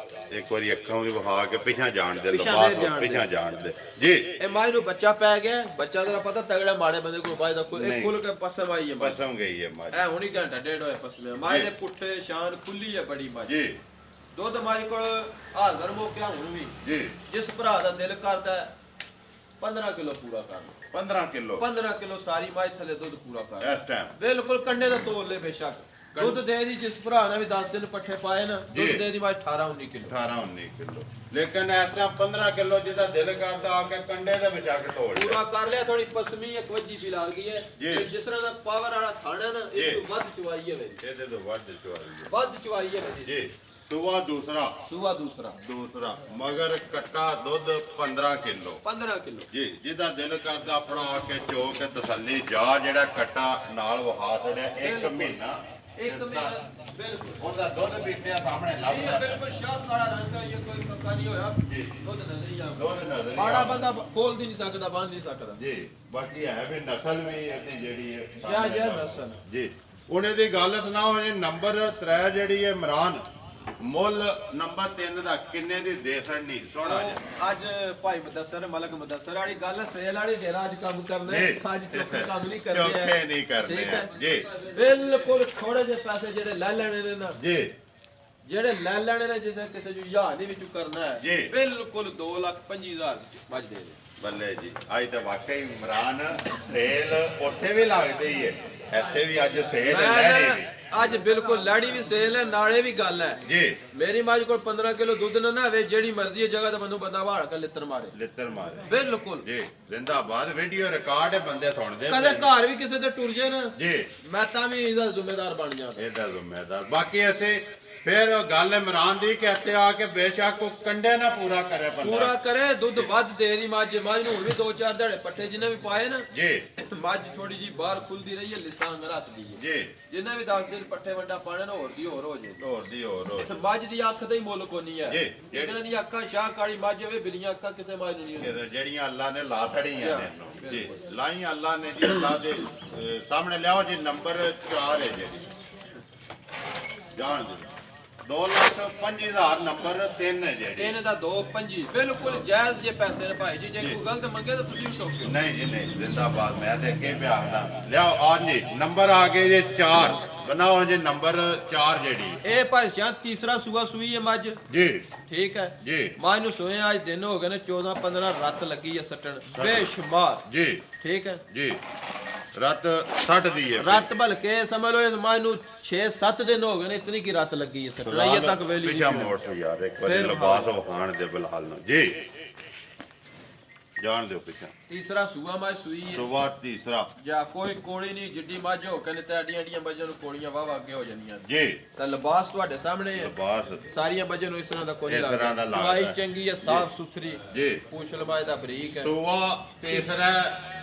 ਇੱਕ ਵਾਰੀ ਅੱਖਾਂ ਵੀ ਵਹਾ ਕੇ ਪਿਛਾਂ ਜਾਣ ਦੇ ਪਿਛਾਂ ਲਬਾਸ ਫੇਰ ਜਾਣ ਦੇ। ਪਿਛਾਂ ਜਾਣ ਦੇ ਜੀ ਇਹ ਮਾਈ ਨੂੰ ਬੱਚਾ ਪੈ ਗਿਆ ਬੱਚਾ ਜਰਾ ਪਤਾ ਤਗੜਾ ਮਾੜੇ ਬੰਦੇ ਕੋਲ ਬਾਈ ਦਾ ਕੋਈ ਨਹੀਂ। ਇਹ ਖੁੱਲ ਕੇ ਪਸਮ ਆਈ ਹੈ ਮਾਈ। ਪਸਮ ਗਈ ਹੈ ਮੱਝ ਇਹ ਹੁਣੀ ਘੰਟਾ ਡੇਢ ਹੋਇਆ ਪਸਮੇ ਮਾਈ ਜੀ। ਦੇ ਪੁੱਠੇ ਸ਼ਾਨ ਖੁੱਲੀ ਹੈ ਬੜੀ ਮਾਈ ਜੀ ਦੁੱਧ ਮਾਈ ਕੋਲ ਹਾਜ਼ਰ ਮੌਕਿਆ ਹੁਣ ਵੀ ਜੀ ਜਿਸ ਭਰਾ ਦਾ ਦਿਲ ਕਰਦਾ ਹੈ, 15 ਕਿਲੋ ਪੂਰਾ ਕਰ ਲਓ 15 ਕਿਲੋ 15 ਕਿਲੋ ਸਾਰੀ ਮਾਈ ਥੱਲੇ ਦੁੱਧ ਪੂਰਾ ਕਰ ਲਓ। ਇਸ ਟਾਈਮ ਬਿਲਕੁਲ ਕੰਡੇ ਦਾ ਤੋਲ ਲੈ ਬੇਸ਼ੱਕ ਦੁੱਧ ਦੇ ਦੀ ਜਿਸ ਭਰਾ ਨੇ ਵੀ 10 ਦਿਨ ਪੱਠੇ ਪਾਏ ਨਾ ਦੁੱਧ ਜੀ। ਦੇ ਦੀ ਮਾਈ 18-19 ਕਿਲੋ 18-19 ਕਿਲੋ ਲੇਕਿਨ ਇਸ ਟਾਈਮ 15 ਕਿਲੋ ਜਿਹਦਾ ਦਿਲ ਕਰਦਾ ਆ ਕੇ ਕੰਡੇ ਦੇ ਵਿੱਚ ਆ ਕੇ ਤੋੜ ਪੂਰਾ ਲਿਆ ਕਰ ਲਿਆ ਥੋੜੀ ਪਸਮੀ ਇੱਕ ਵੱਜੀ ਵੀ ਲੱਗ ਗਈ ਹੈ ਜੀ। ਤੇ ਜਿਸ ਤਰ੍ਹਾਂ ਦਾ ਪਾਵਰ ਵਾਲਾ ਖਾਣਾ ਨਾ ਜੀ। ਇਹ ਤੋਂ ਵੱਧ ਚਵਾਈ ਹੈ ਮੇਰੀ ਇਹਦੇ ਤੋਂ ਵੱਧ ਚਵਾਈ ਵੱਧ ਚਵਾਈ ਹੈ ਮੇਰੀ ਜੀ ਸੁਆ ਦੂਸਰਾ ਸੂਆ ਦੂਸਰਾ ਮਗਰ ਕੱਟਾ ਦੁੱਧ 15 ਕਿਲੋ 15 ਕਿਲੋ ਜੀ ਜਿਹਦਾ ਦਿਲ ਕਰਦਾ ਫੜਾ ਕੇ ਚੋ ਕੇ ਤਸੱਲੀ ਜਾ ਜਿਹੜਾ ਕੱਟਾ ਨਾਲ ਵਹਾ ਛੜਿਆ 1 ਮਹੀਨਾ ਇੱਕ ਮਹੀਨਾ ਬਿਲਕੁਲ ਉਹਦਾ ਦੁੱਧ ਪੀਤਿਆ ਸਾਹਮਣੇ ਇਹ ਲੱਭਦਾ ਬਿਲਕੁਲ ਸ਼ਾਹ ਕਾਲਾ ਰੰਗ ਦਾ ਇਹ ਕੋਈ ਕੱਕਾ ਨਹੀਂ ਹੋਇਆ ਜੀ। ਦੁੱਧ ਨਜ਼ਰ ਹੀ ਆਉਂਦਾ ਦੁੱਧ ਨਜ਼ਰ ਹੀ ਮਾੜਾ ਆਉਂਦਾ। ਬੰਦਾ ਖੋਲ ਨਹੀਂ ਸਕਦਾ ਬੰਦ ਨਹੀਂ ਸਕਦਾ ਜੀ ਬਾਕੀ ਹੈ ਵੀ ਨਸਲ ਵੀ ਇਹਦੀ ਜਿਹੜੀ ਹੈ ਜਾ ਸਾਹਮਣੇ ਜਾ ਲੱਭਦਾ। ਨਸਲ ਜੀ ਉਹਨੇ ਦੀ ਗੱਲ ਸੁਣਾਓ ਜੀ ਨੰਬਰ 3 ਜਿਹੜੀ ਹੈ ਇਮਰਾਨ ਮੁੱਲ ਨੰਬਰ 3 ਦਾ ਕਿੰਨੇ ਦੀ ਦੇ ਸੜਨੀ ਸੋਹਣਾ ਜੀ ਅੱਜ ਭਾਈ ਮੁਦੱਸਰ ਮਲਕ ਮੁਦੱਸਰ ਵਾਲੀ ਗੱਲ ਸੇਲ ਵਾਲੀ ਤੇਰਾ ਅੱਜ ਕੰਮ ਕਰਨਾ ਹੈ। ਜੀ। ਅੱਜ ਚੌਕੇ ਕੰਮ ਨਹੀਂ ਕਰਨੇ ਚੌਕੇ ਨਹੀਂ ਕਰਨੇ ਠੀਕ ਹੈ। ਜੀ ਬਿਲਕੁਲ ਥੋੜੇ ਜਿਹੇ ਪੈਸੇ ਜਿਹੜੇ ਲੈ ਲੈਣੇ ਨੇ ਨਾ ਜੀ ਜਿਹੜੇ ਲੈ ਲੈਣੇ ਨੇ ਜਿਸੇ ਕਿਸੇ ਨੂੰ ਯਾਦ ਦੇ ਵਿੱਚੋਂ ਕਰਨਾ ਜੀ। ਹੈ ਬਿਲਕੁਲ 2,25,000 ਮੱਝ ਦੇ ਦੇ ਬੱਲੇ ਜੀ ਅੱਜ ਤਾਂ ਵਾਕਈ ਇਮਰਾਨ ਸੇਲ ਉੱਥੇ ਵੀ ਲੱਗਦੀ ਹੀ ਹੈ ਇੱਥੇ ਵੀ ਅੱਜ ਸੇਲ ਮੈਂ ਲੈਣੀ ਨਾ ਵੀ ਅੱਜ ਬਿਲਕੁਲ ਲੈੜੀ ਵੀ ਸੇਲ ਹੈ ਨਾਲੇ ਵੀ ਗੱਲ ਹੈ ਜੀ ਮੇਰੀ ਮੱਝ ਕੋਲ 15 ਕਿਲੋ ਦੁੱਧ ਨਾ ਹੋਵੇ ਜਿਹੜੀ ਮਰਜ਼ੀ ਹੈ ਜਗ੍ਹਾ ਤੇ ਬੰਦਾ ਵਾੜ ਕੇ ਲਿੱਤਰ ਮਾਰੇ ਲਿੱਤਰ ਮਾਰੇ ਬਿਲਕੁਲ ਜੀ ਜ਼ਿੰਦਾਬਾਦ ਵੀਡੀਓ ਰਿਕਾਰਡ ਹੈ ਬੰਦੇ ਸੁਣਦੇ ਕਦੇ ਘਰ ਵੀ ਕਿਸੇ ਦੇ ਟੁਰ ਜੇ ਨਾ ਜੀ ਮੈਂ ਤਾਂ ਵੀ ਇਹਦਾ ਜ਼ਿੰਮੇਦਾਰ ਬਣ ਜਾਵਾਂ ਇਹਦਾ ਜ਼ਿੰਮੇਦਾਰ ਬਾਕੀ ਅਸੀਂ ਫਿਰ ਗੱਲ ਇਮਰਾਨ ਦੀ ਕਿ ਇੱਥੇ ਆ ਕੇ ਬੇਸ਼ੱਕ ਉਹ ਕੰਡੇ ਨਾ ਪੂਰਾ ਕਰੇ ਬੰਦਾ ਪੂਰਾ ਕਰੇ ਦੁੱਧ ਵੱਧ ਦੇ ਦੀ ਮੱਝ ਮੱਝ ਨੂੰ ਹੁਣ ਵੀ 2-4 ਦਿਹਾੜੇ ਪੱਠੇ ਜਿਹਨੇ ਵੀ ਪਾਏ ਨਾ ਜੀ ਮੱਝ ਥੋੜੀ ਜੀ ਬਾਹਰ ਖੁੱਲਦੀ ਰਹੀ ਹੈ ਲਿਸਾਂ ਰੱਖ ਦੀ ਹੈ ਜੀ ਜਿੰਨੇ ਵੀ 10 ਦਿਨ ਪੱਠੇ ਵੰਡਾ ਪਾਣੇ ਨਾ ਹੋਰ ਦੀ ਹੋਰ ਹੋ ਜੇ ਹੋਰ ਦੀ ਹੋਰ ਮੱਝ ਦੀ ਅੱਖ ਦਾ ਹੀ ਮੁੱਲ ਕੋਨੀ ਹੈ ਜੀ। ਕਿਸੇ ਦੀ ਅੱਖਾਂ ਸ਼ਾਹ ਕਾਲੀ ਮੱਝ ਹੋਵੇ ਬਿਲੀਆਂ ਅੱਖਾਂ ਕਿਸੇ ਮੱਝ ਨੂੰ ਨਹੀਂ ਹੁੰਦੀਆਂ ਜਿਹੜੀਆਂ ਅੱਲਾ ਨੇ ਲਾ ਛੜੀਆਂ ਨੇ ਇਹਨੂੰ। ਜੀ ਲਾਈ ਅੱਲਾ ਨੇ ਜੀ ਅੱਲਾ ਦੇ ਸਾਹਮਣੇ ਲਿਆਓ ਜੀ ਨੰਬਰ 4 ਹੈ ਜੀ ਜਾਣ ਦਿਓ 2,25,000 ਨੰਬਰ 3 ਹੈ ਜਿਹੜੀ ਤਿੰਨ ਦਾ 2.25 ਬਿਲਕੁਲ ਜਾਇਜ਼ ਜੇ ਪੈਸੇ ਨੇ ਭਾਈ ਜੀ ਜੇ ਕੋਈ ਗਲਤ ਮੰਗੇ ਤਾਂ ਤੁਸੀਂ ਵੀ ਟੋਕਿਓ ਨਹੀਂ ਜੀ ਨਹੀਂ ਜ਼ਿੰਦਾਬਾਦ ਮੈਂ ਤੇ ਅੱਗੇ ਪਿਆਣਾ ਲਿਆਓ ਆ ਜੀ ਨੰਬਰ ਆ ਗਏ ਜੀ 4 ਬਣਾਓ ਜੀ ਨੰਬਰ 4 ਜਿਹੜੀ ਇਹ ਭਾਈ ਸਿਆਂ ਤੀਸਰਾ ਸੂਆ ਸੂਈ ਹੈ ਮੱਝ ਜੀ ਠੀਕ ਹੈ ਜੀ ਮੱਝ ਨੂੰ ਸੋਏ ਅੱਜ ਦਿਨ ਹੋ ਗਏ ਨੇ 14-15 ਰੱਤ ਲੱਗੀ ਹੈ ਸੱਟਣ ਬੇਸ਼ੁਮਾਰ ਜੀ ਠੀਕ ਹੈ ਜੀ ਰਤ 60 ਦੀ ਹੈ ਰੱਤ ਭਲਕੇ ਸਮਝ ਲਓ ਇਸ ਮੱਝ ਨੂੰ 6-7 ਦਿਨ ਹੋ ਗਏ ਨੇ ਇਤਨੀ ਕੀ ਰੱਤ ਲੱਗੀ ਹੈ ਸੱਟਣ ਅਜੇ ਤੱਕ ਵੇਲੀ ਪਿਛਾ ਮੋੜ ਤੋਂ ਯਾਰ ਇੱਕ ਵਾਰੀ ਫਿਰ ਲਿਬਾਸ ਵਹਾਣ ਦੇ ਬਿਲਹਾਲ ਨੂੰ ਜੀ ਜਾਣ ਦਿਓ ਪਿਛਾ ਤੀਸਰਾ ਸੂਆ ਮੱਝ ਸੂਈ ਹੈ ਸੁਬਾ ਤੀਸਰਾ ਜਾਂ ਕੋਈ ਕੋੜੀ ਨਹੀਂ ਜਿੱਡੀ ਮੱਝ ਹੋ ਕੇ ਨੇ ਤੇ ਅੱਡੀਆਂ ਅੱਡੀਆਂ ਮੱਝਾਂ ਨੂੰ ਕੋੜੀਆਂ ਵਾਵਾ ਅੱਗੇ ਹੋ ਜਾਂਦੀਆਂ ਜੀ ਤਾਂ ਲਿਬਾਸ ਤੁਹਾਡੇ ਸਾਹਮਣੇ ਹੈ ਲਿਬਾਸ ਸਾਰੀਆਂ ਮੱਝਾਂ ਨੂੰ ਇਸ ਤਰ੍ਹਾਂ ਦਾ ਕੋਈ ਇਸ ਤਰ੍ਹਾਂ ਦਾ ਚਵਾਈ ਲੱਗਦਾ। ਚੰਗੀ ਹੈ ਸਾਫ ਸੁਥਰੀ ਜੀ ਪੂਛ ਲੰਬਾਈ ਦਾ ਬਰੀਕ ਹੈ ਸੁਬਾ ਤੀਸਰਾ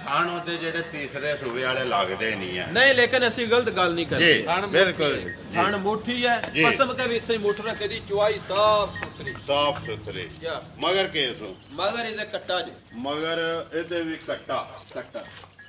ਥਾਣ ਉਹਦੇ ਜਿਹੜੇ ਤੀਸਰੇ ਸੂਬੇ ਵਾਲੇ ਲੱਗਦੇ ਨਹੀਂ ਆ ਨਹੀਂ ਲੇਕਿਨ ਅਸੀਂ ਗਲਤ ਗੱਲ ਨਹੀਂ ਕਰਦੇ ਜੀ ਬਿਲਕੁਲ ਥਣ ਮੁੱਠੀ ਹੈ ਜੀ। ਪਸਮ ਕੇ ਵੀ ਇੱਥੇ ਮੁੱਠ ਰੱਖੇ ਦੀ ਚੁਆਈ ਸਾਫ ਸੁਥਰੀ ਸਾਫ ਸੁਥਰੇ ਕਿਆ ਮਗਰ ਕੇਸੋਂ ਮਗਰ ਇਸੇ ਕੱਟਾ ਜੀ ਮਗਰ ਇਹਦੇ ਵੀ ਕੱਟਾ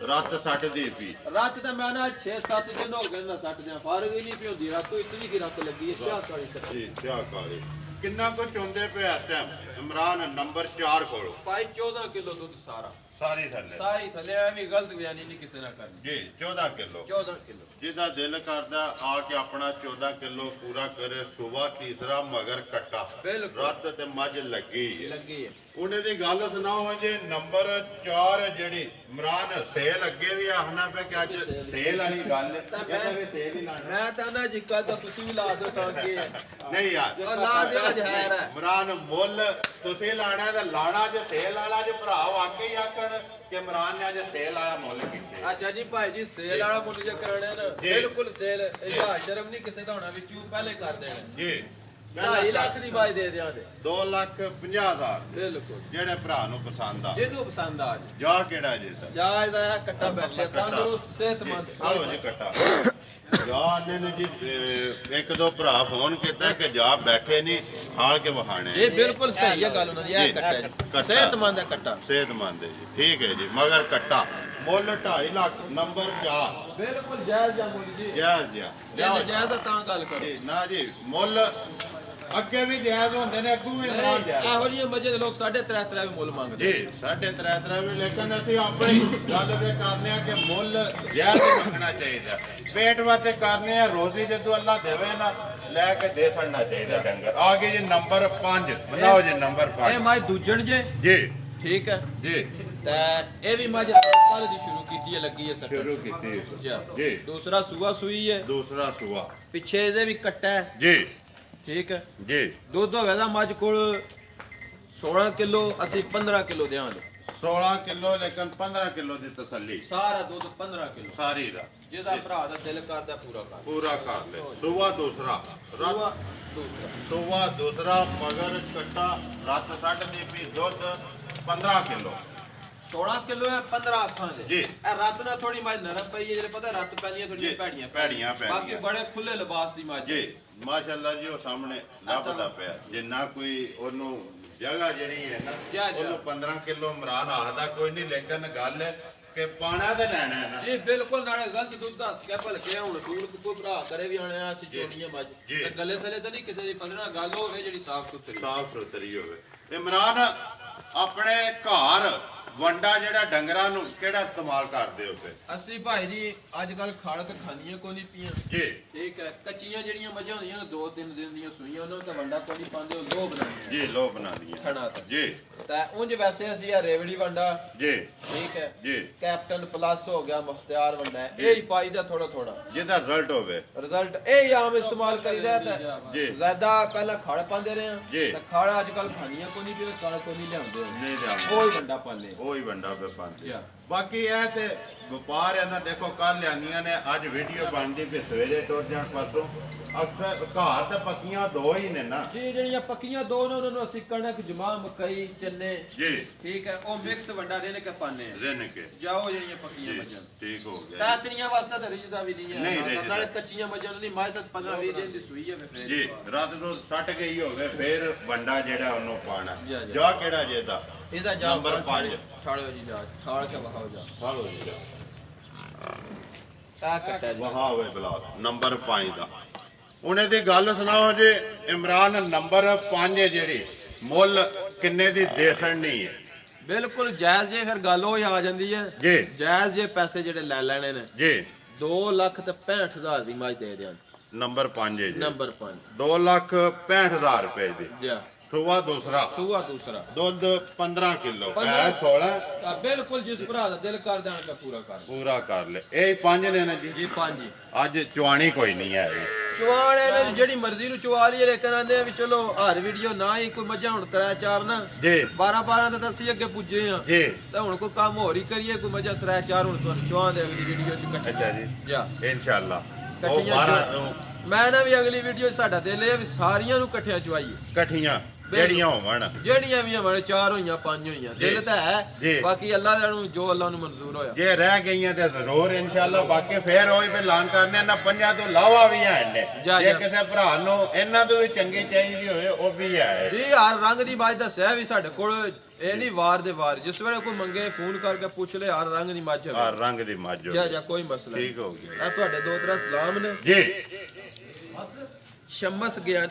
ਰੱਤ ਸੱਟ ਦੀ ਪੀ ਰਾਤ ਤਾਂ ਮੈਂ ਨਾ 6-7 ਦਿਨ ਹੋ ਗਏ ਨਾ ਸੱਟ ਦਿਆਂ ਫਾਰਗ ਹੀ ਨਹੀਂ ਪਿਉਂਦੀ ਰਾਤੋਂ ਇਤਨੀ ਕੀ ਰਾਤ ਲੱਗੀ ਹੈ ਸ਼ਾਹ ਕਾਲੀ ਸੱਚੀ ਜੀ ਸਿਆ ਕਾਲੇ ਕਿੰਨਾ ਕੁ ਚੁੰਦੇ ਪਏ ਇਸ ਟਾਈਮ ਇਮਰਾਨ ਨੰਬਰ 4 ਕੋਲੋਂ ਭਾਈ 14 ਕਿਲੋ ਦੁੱਧ ਸਾਰਾ ਸਾਰੀ ਥੱਲੇ ਸਾਰੀ ਥੱਲੇ ਐਵੇਂ ਗਲਤ ਬਿਆਨੀ ਨਹੀਂ ਕਿਸੇ ਨਾਲ ਕਰਨੀ ਜੀ 14 ਕਿਲੋ 14 ਕਿਲੋ ਜਿਹਦਾ ਦਿਲ ਕਰਦਾ ਆ ਕੇ ਆਪਣਾ 14 ਕਿਲੋ ਪੂਰਾ ਕਰੇ ਸਵੇਰ ਤੀਸਰਾ ਮਗਰ ਕੱਟਾ ਬਿਲਕੁਲ ਰੱਤ ਤੇ ਮੱਝ ਲੱਗੀ ਹੈ ਲੱਗੀ ਹੈ ਉਹਨੇ ਦੀ ਗੱਲ ਸੁਣਾਓ ਜੇ ਨੰਬਰ 4 ਜਿਹੜੀ ਇਮਰਾਨ ਸੇਲ ਅੱਗੇ ਵੀ ਆਖਣਾ ਪਿਆ ਕਿ ਅੱਜ ਸੇਲ ਵਾਲੀ ਗੱਲ ਇਹਦਾ ਵੀ ਸੇਲ ਹੀ ਲਾਣਾ ਮੈਂ ਤਾਂ ਨਾ ਜੀ ਕੱਲ ਤਾਂ ਤੁਸੀਂ ਵੀ ਲਾ ਦਿਓ ਤਾਂ ਕਿ ਨਹੀਂ ਯਾਰ ਜੋ ਲਾ ਦਿਓ ਜ਼ਹਿਰ ਹੈ ਇਮਰਾਨ ਮੁੱਲ ਤੁਸੀਂ ਲਾਣਾ ਤੇ ਲਾਣਾ ਜੇ ਸੇਲ ਵਾਲਾ ਜੇ ਭਰਾ ਵਾਕਈ ਆਕਣ ਕਿ ਇਮਰਾਨ ਨੇ ਅੱਜ ਸੇਲ ਵਾਲਾ ਮੁੱਲ ਕੀਤੇ ਅੱਛਾ ਜੀ ਭਾਈ ਜੀ ਸੇਲ ਵਾਲਾ ਮੁੱਲ ਜੇ ਕਰਾਣਾ ਨਾ ਜੀ। ਬਿਲਕੁਲ ਸੇਲ ਇਹਦਾ ਸ਼ਰਮ ਨਹੀਂ ਕਿਸੇ ਦਾ ਹੋਣਾ ਵਿੱਚੋਂ ਪਹਿਲੇ ਕਰ ਦੇਣਾ ਜੀ 2.5 ਲੱਖ ਦੀ ਬਾਈ ਦੇ ਦਿਆਂਗੇ 2,50,000 ਬਿਲਕੁਲ ਜਿਹੜੇ ਭਰਾ ਨੂੰ ਪਸੰਦ ਆ ਜਿਹਨੂੰ ਪਸੰਦ ਆ ਜੇ ਜਾ ਕਿਹੜਾ ਜੇ ਤਾਂ ਜਾ ਇਹਦਾ ਇਹ ਕੱਟਾ ਬੈਠਿਆ ਤੰਦਰੁਸਤ ਸਿਹਤਮੰਦ ਹਾਲੋ ਜੀ ਕੱਟਾ ਜਾ ਨੇ ਜੀ ਇੱਕ ਦੋ ਭਰਾ ਫੋਨ ਕੀਤਾ ਕਿ ਜਾ ਬੈਠੇ ਨਹੀਂ ਹਾਲ ਕੇ ਵਹਾਣੇ ਇਹ ਬਿਲਕੁਲ ਸਹੀ ਹੈ ਗੱਲ ਉਹਨਾਂ ਦੀ ਇਹ ਕੱਟਾ ਜੀ ਕੱਟਾ। ਸਿਹਤਮੰਦ ਹੈ ਕੱਟਾ ਸਿਹਤਮੰਦ ਹੈ ਜੀ ਠੀਕ ਹੈ ਜੀ ਮਗਰ ਕੱਟਾ ਮੁੱਲ 2.5 ਲੱਖ ਨੰਬਰ 4 ਬਿਲਕੁਲ ਜਾਇਜ਼ ਜਾਂ ਮੁੱਲ ਜੀ ਜਾਇਜ਼ ਜਿਹਾ ਜੇ ਜਾਇਜ਼ ਆ ਤਾਂ ਗੱਲ ਕਰੋ ਜੀ ਨਾ ਜੀ ਮੁੱਲ ਅੱਗੇ ਵੀ ਜਾਇਜ਼ ਹੁੰਦੇ ਨੇ ਅੱਗੋਂ ਵੀ ਇਮਰਾਨ ਜਾਇਜ਼ ਇਹੋ ਜਿਹੇ ਮਜੇ ਦੇ ਲੋਕ 3.5 ਵੀ ਮੁੱਲ ਮੰਗਦੇ ਜੀ 3.5 ਵੀ ਲੇਕਿਨ ਅਸੀਂ ਆਪਣੀ ਗੱਲ ਵੀ ਕਰਨੇ ਆ ਕਿ ਮੁੱਲ ਜਾਇਜ਼ ਰੱਖਣਾ ਚਾਹੀਦਾ ਪੇਟ ਵਾਸਤੇ ਕਰਨੇ ਆ ਰੋਜ਼ੀ ਜਦੋਂ ਅੱਲਾ ਦੇਵੇ ਨਾ ਲੈ ਕੇ ਦੇ ਛੱਡਣਾ ਚਾਹੀਦਾ ਡੰਗਰ ਆ ਗਏ ਜੀ ਨੰਬਰ 5 ਬਣਾਓ ਜੀ ਨੰਬਰ ਇਹ 5 ਮਾਈ ਦੂਜਣ ਜੇ ਜੀ ਠੀਕ ਹੈ ਜੀ ਤੇ ਇਹ ਵੀ ਮੱਝ ਕੱਲ ਦੀ ਸ਼ੁਰੂ ਕੀਤੀ ਹੈ ਲੱਗੀ ਹੈ ਸੱਟ ਸ਼ੁਰੂ ਕੀਤੀ ਜੀ ਦੂਸਰਾ ਸੂਆ ਸੂਈ ਹੈ ਦੂਸਰਾ ਸੁਆ ਪਿੱਛੇ ਇਹਦੇ ਵੀ ਕੱਟਾ ਹੈ ਜੀ ਠੀਕ ਹੈ ਜੀ ਦੁੱਧ ਹੋਵੇ ਦਾ ਮੱਝ ਕੋਲ 16 ਕਿਲੋ ਅਸੀਂ 15 ਕਿਲੋ ਦੇਵਾਂਗੇ 16 ਕਿਲੋ ਲੇਕਿਨ 15 ਕਿਲੋ ਦੀ ਤਸੱਲੀ ਸਾਰਾ ਦੁੱਧ 15 ਕਿਲੋ ਸਾਰੀ ਦਾ ਜਿਹਦਾ ਭਰਾ ਦਾ ਦਿਲ ਕਰਦਾ ਪੂਰਾ ਕਰ ਪੂਰਾ ਕਰ ਲੈ ਸੁਆ ਦੂਸਰਾ ਸੂਆ ਦੂਸਰਾ ਸੁਆ ਦੂਸਰਾ ਮਗਰ ਕੱਟਾ ਰੱਤ ਸੱਟ ਦੀ ਵੀ ਦੁੱਧ 15 ਕਿਲੋ 16 ਕਿਲੋ ਹੈ 15 ਅੱਖਾਂ ਦੇ ਜੀ। ਇਹ ਰਾਤ ਨਾਲ ਥੋੜੀ ਮੱਝ ਨਰਮ ਪਈ ਹੈ ਜਿਹੜੇ ਪਤਾ ਰਾਤ ਪੈਂਦੀਆਂ ਥੋੜੀਆਂ ਜੀ, ਭੈੜੀਆਂ ਭੈੜੀਆਂ ਪੈਂਦੀਆਂ। ਬਾਕੀ ਬੜੇ ਖੁੱਲੇ ਲਿਬਾਸ ਦੀ ਮੱਝ ਜੀ ਮਾਸ਼ਾਅੱਲਾ ਜੀ ਉਹ ਸਾਹਮਣੇ ਲੱਭਦਾ ਪਿਆ ਜਿੰਨਾ ਕੋਈ ਉਹਨੂੰ ਜਗ੍ਹਾ ਜਿਹੜੀ ਹੈ ਨਾ ਜਾ, ਜਾ। ਉਹਨੂੰ 15 ਕਿਲੋ ਇਮਰਾਨ ਆਖਦਾ ਕੋਈ ਨਹੀਂ ਲੇਕਿਨ ਗੱਲ ਹੈ ਕਿ ਪਾਣਾ ਤੇ ਲੈਣਾ ਹੈ ਨਾ ਜੀ ਬਿਲਕੁਲ ਨਾਲੇ ਗਲਤ ਦੁੱਧ ਦੱਸ ਕੇ ਭਲਕੇ ਹੁਣ ਸੂਰ ਕੋਈ ਭਰਾ ਕਰੇ ਵੀ ਆਣਿਆ ਅਸੀਂ ਜੀ। ਚੋਣੀਆਂ ਮੱਝ ਜੀ। ਤੇ ਗੱਲੇ ਥਲੇ ਤਾਂ ਨਹੀਂ ਕਿਸੇ ਦੀ ਪੰਦਣਾ ਗੱਲ ਹੋਵੇ ਜਿਹੜੀ ਸਾਫ਼ ਸੁਥਰੀ ਸਾਫ ਸੁਥਰੀ ਹੋਵੇ ਇਮਰਾਨ ਆਪਣੇ ਘਰ ਵੰਡਾ ਜਿਹੜਾ ਡੰਗਰਾਂ ਨੂੰ ਕਿਹੜਾ ਇਸਤੇਮਾਲ ਕਰਦੇ ਹੋ ਫਿਰ ਅਸੀਂ ਭਾਈ ਜੀ ਅੱਜ ਕੱਲ ਖੜ ਤੇ ਖਾਂਦੀਆਂ ਕੋਈ ਨਹੀਂ ਪੀਆਂ ਜੀ ਠੀਕ ਹੈ ਕੱਚੀਆਂ ਜਿਹੜੀਆਂ ਮੱਝਾਂ ਹੁੰਦੀਆਂ ਨੇ 2-3 ਦਿਨ ਦੀਆਂ ਸੂਈਆਂ ਉਹਨਾਂ ਨੂੰ ਤਾਂ ਵੰਡਾ ਕੋਈ ਨਹੀਂ ਪਾਉਂਦੇ ਉਹ ਲੋਹ ਬਣਾਉਂਦੇ ਜੀ ਲੋ ਬਣਾ ਲਈਏ ਖਣਾ ਤਾਂ ਜੀ ਤਾਂ ਉਂਝ ਵੈਸੇ ਅਸੀਂ ਆ ਰੇਵੜੀ ਵੰਡਾ ਜੀ ਠੀਕ ਹੈ ਜੀ ਕੈਪਟਨ ਪਲੱਸ ਹੋ ਗਿਆ ਮੁਖਤਿਆਰ ਵੰਡਾ ਹੈ। ਇਹ ਹੀ ਪਾਈਦਾ ਥੋੜਾ ਥੋੜਾ ਜਿਹਦਾ ਰਿਜ਼ਲਟ ਹੋਵੇ ਰਿਜ਼ਲਟ ਇਹ ਹੀ ਆਮ ਇਸਤੇਮਾਲ ਕਰੀਦਾ ਤਾਂ ਜੀ ਜ਼ਿਆਦਾ ਪਹਿਲਾਂ ਖੜ ਪਾਉਂਦੇ ਰਹੇ ਜੀ। ਤਾਂ ਖੜ ਅੱਜ ਕੱਲ ਖਾਣੀਆਂ ਕੋਈ ਨਹੀਂ ਪੀਵੇ ਕਾਲ ਕੋਈ ਨਹੀਂ ਲਿਆਉਂਦੇ ਨਹੀਂ ਲਿਆਉਂਦੇ। ਉਹ ਹੀ ਵੰਡਾ ਪਾਲੇ ਉਹ ਹੀ ਵੰਡਾ ਪੇ ਪਾਉਂਦੇ ਯਾ। ਬਾਕੀ ਇਹ ਤੇ ਵਪਾਰ ਹੈ ਨਾ ਦੇਖੋ ਕੱਲ ਲਿਆਂਦੀਆਂ ਨੇ ਅੱਜ ਵੀਡੀਓ ਬਣਦੀ ਵੀ ਸਵੇਰੇ ਟੁਰ ਜਾਣ ਪਾਸੋਂ ਅਕਸਰ ਘਰ ਤੇ ਪੱਕੀਆਂ ਦੋ ਹੀ ਨੇ ਨਾ ਜੀ ਜਿਹੜੀਆਂ ਪੱਕੀਆਂ ਦੋ ਨੇ ਉਹਨਾਂ ਨੂੰ ਅਸੀਂ ਕਣਕ ਜਮਾ ਮਕਈ ਚੰਨੇ ਜੀ ਠੀਕ ਹੈ ਉਹ ਮਿਕਸ ਵੰਡਾ ਦੇਣੇ ਕੇ ਪਾਣੇ ਆ ਰਿੰਨ ਕੇ ਜਾਓ ਜਿਹੜੀਆਂ ਪੱਕੀਆਂ ਜੀ ਮੱਝਾਂ ਠੀਕ ਹੋ ਗਿਆ ਤਾਤਰੀਆਂ ਵਾਸਤੇ ਤਾਂ ਰਿਜਦਾ ਵੀ ਨਹੀਂ ਨਹੀਂ ਹੈ ਰਿਝਦਾ। ਨਾਲੇ ਕੱਚੀਆਂ ਮੱਝਾਂ ਨੂੰ ਨਹੀਂ ਮੱਝ ਤਾਂ 15-20 ਦਿਨ ਦੀ ਸੂਈ ਹੈ ਫਿਰ ਜੀ ਰਾਤ ਨੂੰ ਸੱਟ ਗਈ ਹੋਵੇ ਫਿਰ ਵੰਡਾ ਜਿਹੜਾ ਉਹਨੂੰ ਪਾਣਾ ਜੀ, ਜੀ। ਜਾ ਕਿਹੜਾ ਜੇ ਦਾ ਇਹਦਾ ਜਾ ਨੰਬਰ 5 ਠਾੜਿਓ ਜੀ ਜਾ ਠਾੜ ਕੇ ਵਹਾਓ ਜਾ ਫਾਲੋ ਜੀ ਆ ਕੱਟਾ ਜੀ ਵਹਾ ਹੋਵੇ ਬਲਾਸ ਨੰਬਰ 5 ਦਾ ਉਹਨੇ ਦੀ ਗੱਲ ਸੁਣਾਓ ਜੀ ਇਮਰਾਨ ਨੰਬਰ 5 ਹੈ ਜਿਹੜੀ ਮੁੱਲ ਕਿੰਨੇ ਦੀ ਦੇਸਣ ਨਹੀਂ ਹੈ ਬਿਲਕੁਲ ਜਾਇਜ਼ ਜੇ ਫਿਰ ਗੱਲ ਉਹ ਹੀ ਆ ਜਾਂਦੀ ਹੈ ਜੀ ਜਾਇਜ਼ ਜੇ ਪੈਸੇ ਜਿਹੜੇ ਲੈ ਲੈਣੇ ਨੇ ਜੀ 2,65,000 ਦੀ ਮੱਝ ਦੇ ਦਿਆਂ ਨੰਬਰ 5 ਹੈ ਜੀ ਨੰਬਰ 5 2,65,000 ਰੁਪਏ ਦੀ ਜਾ ਸੁਆ ਦੂਸਰਾ ਸੂਆ ਦੂਸਰਾ ਦੁੱਧ 15 ਕਿਲੋ 15 16 ਤਾਂ ਬਿਲਕੁਲ ਜਿਸ ਭਰਾ ਦਾ ਦਿਲ ਕਰ ਦੇਣ ਦਾ ਪੂਰਾ ਕਰ ਪੂਰਾ ਕਰ ਲੈ ਇਹ 5 ਨੇ ਨਾ ਜੀ ਜੀ 5 ਅੱਜ ਚਵਾਣੀ ਕੋਈ ਨਹੀਂ ਹੈ ਜੀ ਚਵਾਣ ਇਹਨਾਂ ਦੀ ਜਿਹੜੀ ਮਰਜ਼ੀ ਨੂੰ ਚਵਾ ਲਈਏ ਲੇਕਿਨ ਆਂਦੇ ਵੀ ਚਲੋ ਹਰ ਵੀਡੀਓ ਨਾ ਹੀ ਕੋਈ ਮੱਝਾਂ ਹੁਣ 3-4 ਨਾ ਜੀ 12 ਤਾਂ ਅਸੀਂ ਅੱਗੇ ਪੁੱਜੇ ਆ ਜੀ ਤਾਂ ਹੁਣ ਕੋਈ ਕੰਮ ਹੋਰ ਹੀ ਕਰੀਏ ਕੋਈ ਮੱਝਾਂ 3-4 ਹੁਣ ਤੁਹਾਨੂੰ ਚਵਾ ਦੇ ਅਗਲੀ ਵੀਡੀਓ ਚ ਕੱਟ ਅੱਛਾ ਜੀ ਜਾ ਇਨਸ਼ਾਅੱਲਾ ਉਹ ਕੱਟੀਆਂ 12 ਮੈਂ ਨਾ ਵੀ ਅਗਲੀ ਵੀਡੀਓ 'ਚ ਸਾਡਾ ਦਿਲ ਇਹ ਆ ਵੀ ਸਾਰੀਆਂ ਨੂੰ ਇਕੱਠਿਆਂ ਚਵਾਈਏ ਇਕੱਠੀਆਂ ਜਿਹੜੀਆਂ ਹੋਵਣ ਜਿਹੜੀਆਂ ਵੀ ਹਮਾਰੇ 4 ਹੋਈਆਂ 5 ਹੋਈਆਂ ਦਿਲ ਤਾਂ ਜੀ। ਹੈ ਬਾਕੀ ਅੱਲਾਹ ਦੇ ਨੂੰ ਜੋ ਅੱਲਾਹ ਨੂੰ ਮਨਜ਼ੂਰ ਹੋਇਆ ਜੇ ਰਹਿ ਗਈਆਂ ਤੇ ਜ਼ਰੂਰ ਇਨਸ਼ਾਅੱਲਾ ਬਾਕੀ ਫੇਰ ਉਹੀ ਵੀ ਐਲਾਨ ਕਰਨੇ ਨਾ ਪੰਜਾਂ ਤੋਂ ਇਲਾਵਾ ਵੀ ਹੈ ਨੇ ਜਾ, ਜੇ ਜਾ। ਕਿਸੇ ਭਰਾ ਨੂੰ ਇਹਨਾਂ ਤੋਂ ਵੀ ਚੰਗੀ ਚਾਹੀਦੀ ਹੋਵੇ ਉਹ ਵੀ ਹੈ ਜੀ ਹਰ ਰੰਗ ਦੀ ਬਾਜ ਦੱਸਿਆ ਵੀ ਸਾਡੇ ਕੋਲ ਇਹ ਨਹੀਂ ਵਾਰ ਦੇ ਵਾਰ ਜਿਸ ਵੇਲੇ ਕੋਈ ਮੰਗੇ ਫੋਨ ਕਰਕੇ ਪੁੱਛ ਲੈ ਹਰ ਰੰਗ ਦੀ ਮੱਝ ਹਰ ਹੋਵੇ ਰੰਗ ਦੀ ਮੱਝ ਜਾ ਹੋਵੇ। ਜਾ ਕੋਈ ਮਸਲਾ ਠੀਕ ਹੋ ਗਿਆ ਇਹ ਤੁਹਾਡੇ ਦੋ ਤਰ੍ਹਾਂ ਸਲਾਮ ਨੇ ਜੀ ਸ਼ਮਸ ਗਿਆਨ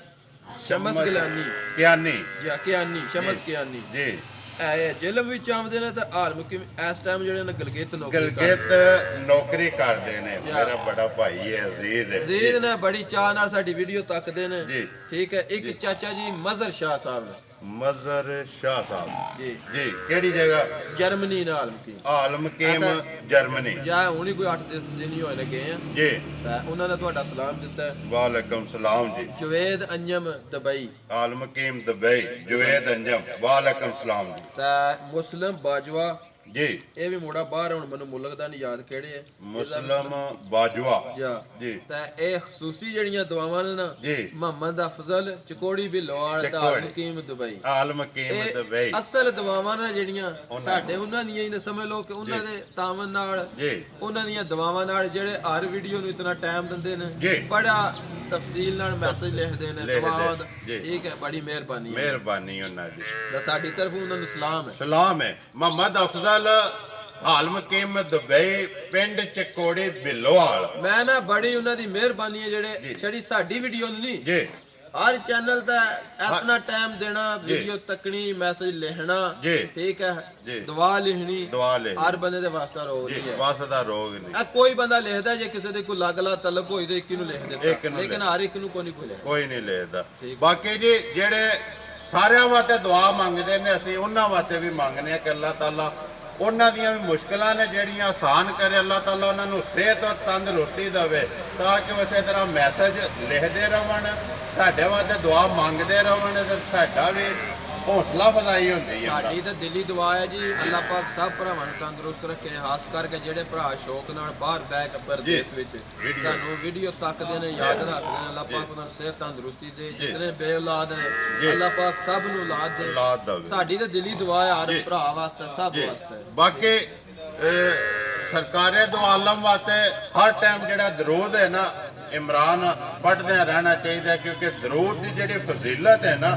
ਸ਼ਮਸ ਗਿਲਾਨੀ ਕਿਆਨੀ ਜਾਂ ਕਿਆਨੀ ਸ਼ਮਸ ਕਿਆਨੀ ਜੀ ਇਹ ਜੇਲਮ ਵਿੱਚ ਆਉਂਦੇ ਨੇ ਤਾਂ ਆਲਮ ਕਿ ਇਸ ਟਾਈਮ ਜਿਹੜੇ ਨੇ ਗਲਗਿਤ ਨੌਕਰੀ ਕਰਦੇ ਗਲਗਿਤ ਨੌਕਰੀ ਕਰਦੇ ਨੇ ਮੇਰਾ ਬੜਾ ਭਾਈ ਹੈ ਅਜ਼ੀਜ਼ ਹੈ ਜ਼ੀਦ ਨੇ ਬੜੀ ਚਾਹ ਨਾਲ ਸਾਡੀ ਵੀਡੀਓ ਤੱਕਦੇ ਨੇ ਜੀ। ਠੀਕ ਹੈ ਇੱਕ ਚਾਚਾ ਜੀ ਮਜ਼ਰ ਸ਼ਾਹ ਸਾਹਿਬ ਨੇ ਮਜ਼ਰ ਸ਼ਾਹ ਸਾਹਿਬ ਜੀ ਜੀ ਕਿਹੜੀ ਜਗ੍ਹਾ ਜਰਮਨੀ ਨਾਲ ਆਲਮ ਕੀ ਆਲਮ ਕੀਮ ਜਰਮਨੀ ਜਾਂ ਹੁਣੀ ਕੋਈ 8 ਦਿਨ ਹੀ ਹੋਏ ਨੇ ਗਏ ਆ ਜੀ ਤਾਂ ਉਹਨਾਂ ਨੇ ਤੁਹਾਡਾ ਸਲਾਮ ਦਿੱਤਾ ਹੈ। ਵਾਲੇਕਮ ਸਲਾਮ ਜੀ ਜਵੇਦ ਅੰਜਮ ਦੁਬਈ ਆਲਮ ਕੀਮ ਦੁਬਈ ਜਵੇਦ ਅੰਜਮ ਵਾਲੇਕਮ ਸਲਾਮ ਜੀ ਤਾਂ ਮੁਸਲਮ ਬਾਜਵਾ ਜੀ ਇਹ ਵੀ ਮੋੜਾ ਬਾਹਰ ਹੁਣ ਮੈਨੂੰ ਮੁਲਕ ਦਾ ਨਹੀਂ ਯਾਦ ਕਿਹੜੇ ਹੈ ਮੁਸਲਮ ਬਾਜਵਾ ਜਾ ਜੀ ਤਾਂ ਇਹ ਖਸੂਸੀ ਜਿਹੜੀਆਂ ਦੁਆਵਾਂ ਨੇ ਨਾ ਜੀ ਮੁਹੰਮਦ ਅਫਜ਼ਲ ਚਕੋੜੀ ਬਿਲਵਾਲ ਤਾਂ ਚਕੋੜੀ। ਹਕੀਮ ਦੁਬਈ ਆਲਮ ਕੀਮ ਇਹ ਦੁਬਈ ਅਸਲ ਦਵਾਵਾਂ ਨੇ ਜਿਹੜੀਆਂ ਸਾਡੇ ਉਹਨਾਂ ਦੀਆਂ ਹੀ ਨੇ ਸਮਝ ਲਓ ਕਿ ਉਹਨਾਂ ਦੇ ਤਾਵਨ ਨਾਲ ਜੀ ਉਹਨਾਂ ਦੀਆਂ ਦਵਾਵਾਂ ਨਾਲ ਜਿਹੜੇ ਹਰ ਵੀਡੀਓ ਨੂੰ ਇਤਨਾ ਟਾਈਮ ਦਿੰਦੇ ਨੇ ਜੀ। ਬੜਾ ਤਫਸੀਲ ਨਾਲ ਮੈਸੇਜ ਲਿਖਦੇ ਨੇ ਲਿਖਦੇ, ਦਵਾਵਾਂ ਦਾ ਜੀ। ਠੀਕ ਹੈ ਬੜੀ ਮਿਹਰਬਾਨੀ ਹੈ ਮਿਹਰਬਾਨੀ ਉਹਨਾਂ ਦੀ ਤਾਂ ਸਾਡੀ ਤਰਫੋਂ ਉਹਨਾਂ ਨੂੰ ਸਲਾਮ ਹੈ ਸਲਾਮ ਹੈ ਮੁਹੰਮਦ ਅਫਜ਼ਲ ਆਲਮ ਕੀਮ ਦੁਬਈ ਪਿੰਡ ਚਕੋੜੀ ਬਿਲੋਵਾਲ ਮੈਂ ਨਾ ਬੜੀ ਉਹਨਾਂ ਦੀ ਮਿਹਰਬਾਨੀ ਹੈ ਜਿਹੜੇ ਜਿਹੜੀ ਸਾਡੀ ਵੀਡੀਓ ਨੂੰ ਨਹੀਂ ਜੀ ਹਰ ਚੈਨਲ ਦਾ ਇਤਨਾ ਟਾਈਮ ਦੇਣਾ ਵੀਡੀਓ ਤੱਕਣੀ ਮੈਸੇਜ ਲਿਖਣਾ ਜੀ। ਠੀਕ ਹੈ ਜੀ। ਦੁਆ ਲਿਖਣੀ ਦੁਆ ਲੈ ਹਰ ਬੰਦੇ ਦੇ ਵਾਸਤਾ ਰੋਗ ਜੀ ਨਹੀਂ ਹੈ ਵਾਸ ਦਾ ਰੋਗ ਨਹੀਂ ਆ ਕੋਈ ਬੰਦਾ ਲਿਖਦਾ ਜੇ ਕਿਸੇ ਦੇ ਕੋਈ ਲਗਲਾ ਤਲਕ ਹੋਈ ਤੇ ਇੱਕ ਨੂੰ ਲਿਖ ਇੱਕ ਦਿੰਦਾ ਨੂੰ ਲੇਕਿਨ ਹਰ ਇੱਕ ਨੂੰ ਕੋਈ ਨਹੀਂ ਖੁੱਲੇ ਕੋਈ ਨਹੀਂ ਲੈਦਾ ਠੀਕ। ਬਾਕੀ ਜੀ ਜਿਹੜੇ ਸਾਰਿਆਂ ਵਾਸਤੇ ਦੁਆ ਮੰਗਦੇ ਨੇ ਅਸੀਂ ਉਹਨਾਂ ਵਾਸਤੇ ਵੀ ਮੰਗਨੇ ਆ ਕਿ ਅੱਲਾਹ ਤਾਲਾ ਉਹਨਾਂ ਦੀਆਂ ਵੀ ਮੁਸ਼ਕਲਾਂ ਨੇ ਜਿਹੜੀਆਂ ਆਸਾਨ ਕਰੇ ਅੱਲਾਹ ਤਾਲਾ ਉਹਨਾਂ ਨੂੰ ਸਿਹਤ ਔਰ ਤੰਦਰੁਸਤੀ ਦੇਵੇ ਤਾਂ ਕਿ ਉਸੇ ਤਰ੍ਹਾਂ ਮੈਸੇਜ ਲਿਖਦੇ ਰਹਿਣ ਸਾਡੇ ਵਾਸਤੇ ਦੁਆ ਮੰਗਦੇ ਰਹਿਣ ਤੇ ਸਾਡਾ ਵੀ ਹੌਸਲਾ ਅਫਜ਼ਾਈ ਹੁੰਦੀ ਹੈ ਸਾਡੀ ਤਾਂ ਦਿਲੀ ਦੁਆ ਹੈ ਜੀ ਅੱਲਾਹ ਪਾਕ ਸਭ ਭਰਾਵਾਂ ਨੂੰ ਤੰਦਰੁਸਤ ਰੱਖੇ ਖਾਸ ਕਰਕੇ ਜਿਹੜੇ ਭਰਾ ਸ਼ੌਕ ਨਾਲ ਬਾਹਰ ਬਹਿ ਕੇ ਪਰਦੇਸ ਵਿੱਚ ਸਾਨੂੰ ਵੀਡੀਓ ਤੱਕਦੇ ਨੇ ਯਾਦ ਰੱਖਦੇ ਨੇ ਅੱਲਾਹ ਪਾਕ ਉਹਨਾਂ ਨੂੰ ਸਿਹਤ ਤੰਦਰੁਸਤੀ ਦੇ ਜਿਤਨੇ ਬੇਔਲਾਦ ਨੇ ਅੱਲਾਹ ਪਾਕ ਸਭ ਨੂੰ ਔਲਾਦ ਦੇ ਔਲਾਦ ਦੇਵੇ ਸਾਡੀ ਤਾਂ ਦਿਲੀ ਦੁਆ ਹੈ ਹਰ ਭਰਾ ਵਾਸਤੇ ਸਭ ਵਾਸਤੇ ਬਾਕੀ ਸਰਕਾਰੇ ਦੋ ਆਲਮ ਵਾਸਤੇ ਹਰ ਟਾਈਮ ਜਿਹੜਾ ਦਰੂਦ ਹੈ ਨਾ ਇਮਰਾਨ ਪੜ੍ਹਦੇ ਰਹਿਣਾ ਚਾਹੀਦਾ ਕਿਉਂਕਿ ਦਰੂਦ ਦੀ ਜਿਹੜੀ ਫਜ਼ੀਲਤ ਹੈ ਨਾ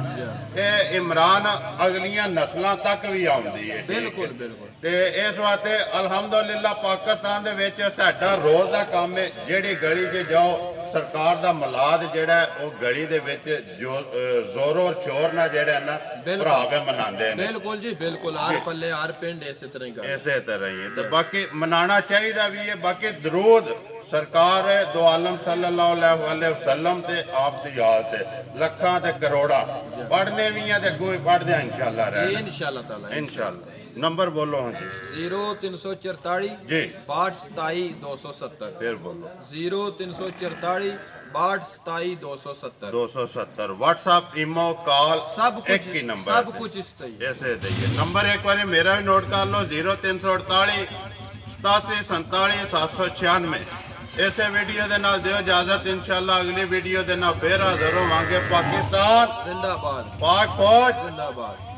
ਇਹ ਇਮਰਾਨ ਅਗਲੀਆਂ ਨਸਲਾਂ ਤੱਕ ਵੀ ਆਉਂਦੀ ਹੈ ਬਿਲਕੁਲ ਬਿਲਕੁਲ ਤੇ ਇਸ ਵਾਸਤੇ ਅਲਹਮਦੁਲਿਲਾ ਪਾਕਿਸਤਾਨ ਦੇ ਵਿੱਚ ਸਾਡਾ ਰੋਜ਼ ਦਾ ਕੰਮ ਹੈ ਜਿਹੜੀ ਗਲੀ 'ਚ ਜਾਓ ਸਰਕਾਰ ਦਾ ਮਲਾਦ ਜਿਹੜਾ ਉਹ ਗਲੀ ਦੇ ਵਿੱਚ ਜੋ ਜ਼ੋਰ ਔਰ ਸ਼ੋਰ ਨਾਲ ਜਿਹੜਾ ਨਾ ਭਰਾ ਕੇ ਮਨਾਉਂਦੇ ਨੇ ਬਿਲਕੁਲ ਜੀ ਬਿਲਕੁਲ ਹਰ ਪੱਲੇ ਹਰ ਪਿੰਡ ਇਸੇ ਤਰ੍ਹਾਂ ਹੀ ਕਰ ਇਸੇ ਤਰ੍ਹਾਂ ਹੀ ਹੈ ਤੇ ਬਾਕੀ ਮਨਾਉਣਾ ਚਾਹੀਦਾ ਵੀ ਹੈ ਬਾਕੀ ਦਰੂਦ ਸਰਕਾਰ ਦੋ ਆਲਮ ਸੱਲੱਲਾਹੁ ਅਲੈਹਿ ਵਸੱਲਮ ਤੇ ਆਪ ਦੀ ਯਾਦ ਤੇ ਲੱਖਾਂ ਤੇ ਕਰੋੜਾਂ ਪੜ੍ਹਨੇ ਵੀ ਆ ਤੇ ਅੱਗੋਂ ਵੀ ਪੜ੍ਹਦੇ ਆ ਇਨਸ਼ਾਅੱਲਾ ਰਹਿ ਇਨਸ਼ਾਅੱਲਾ ਤਾਲਾ ਇਨਸ਼ਾਅੱਲਾ ਨੰਬਰ ਬੋਲੋ ਹਾਂ ਜੀ 0344 ਜੀ 6227 270 ਫਿਰ ਬੋਲੋ 0344 6227 270 270 WhatsApp ਈਮੋ ਕਾਲ ਸਭ ਕੁਝ ਇੱਕ ਹੀ ਨੰਬਰ ਸਭ ਕੁਝ ਇਸ ਤੇ ਹੀ ਐਸੇ ਦਈਏ ਨੰਬਰ ਇੱਕ ਵਾਰੀ ਮੇਰਾ ਵੀ ਨੋਟ ਕਰ ਲਓ 0348 87 47 796 ਇਸੇ ਵੀਡੀਓ ਦੇ ਨਾਲ ਦਿਓ ਇਜਾਜ਼ਤ ਇਨਸ਼ਾਅੱਲਾ ਅਗਲੀ ਵੀਡੀਓ ਦੇ ਨਾਲ ਫੇਰ ਹਾਜ਼ਰ ਹੋਵਾਂਗੇ ਪਾਕਿਸਤਾਨ ਜ਼ਿੰਦਾਬਾਦ ਪਾਕ ਫੌਜ ਜ਼ਿੰਦਾਬਾਦ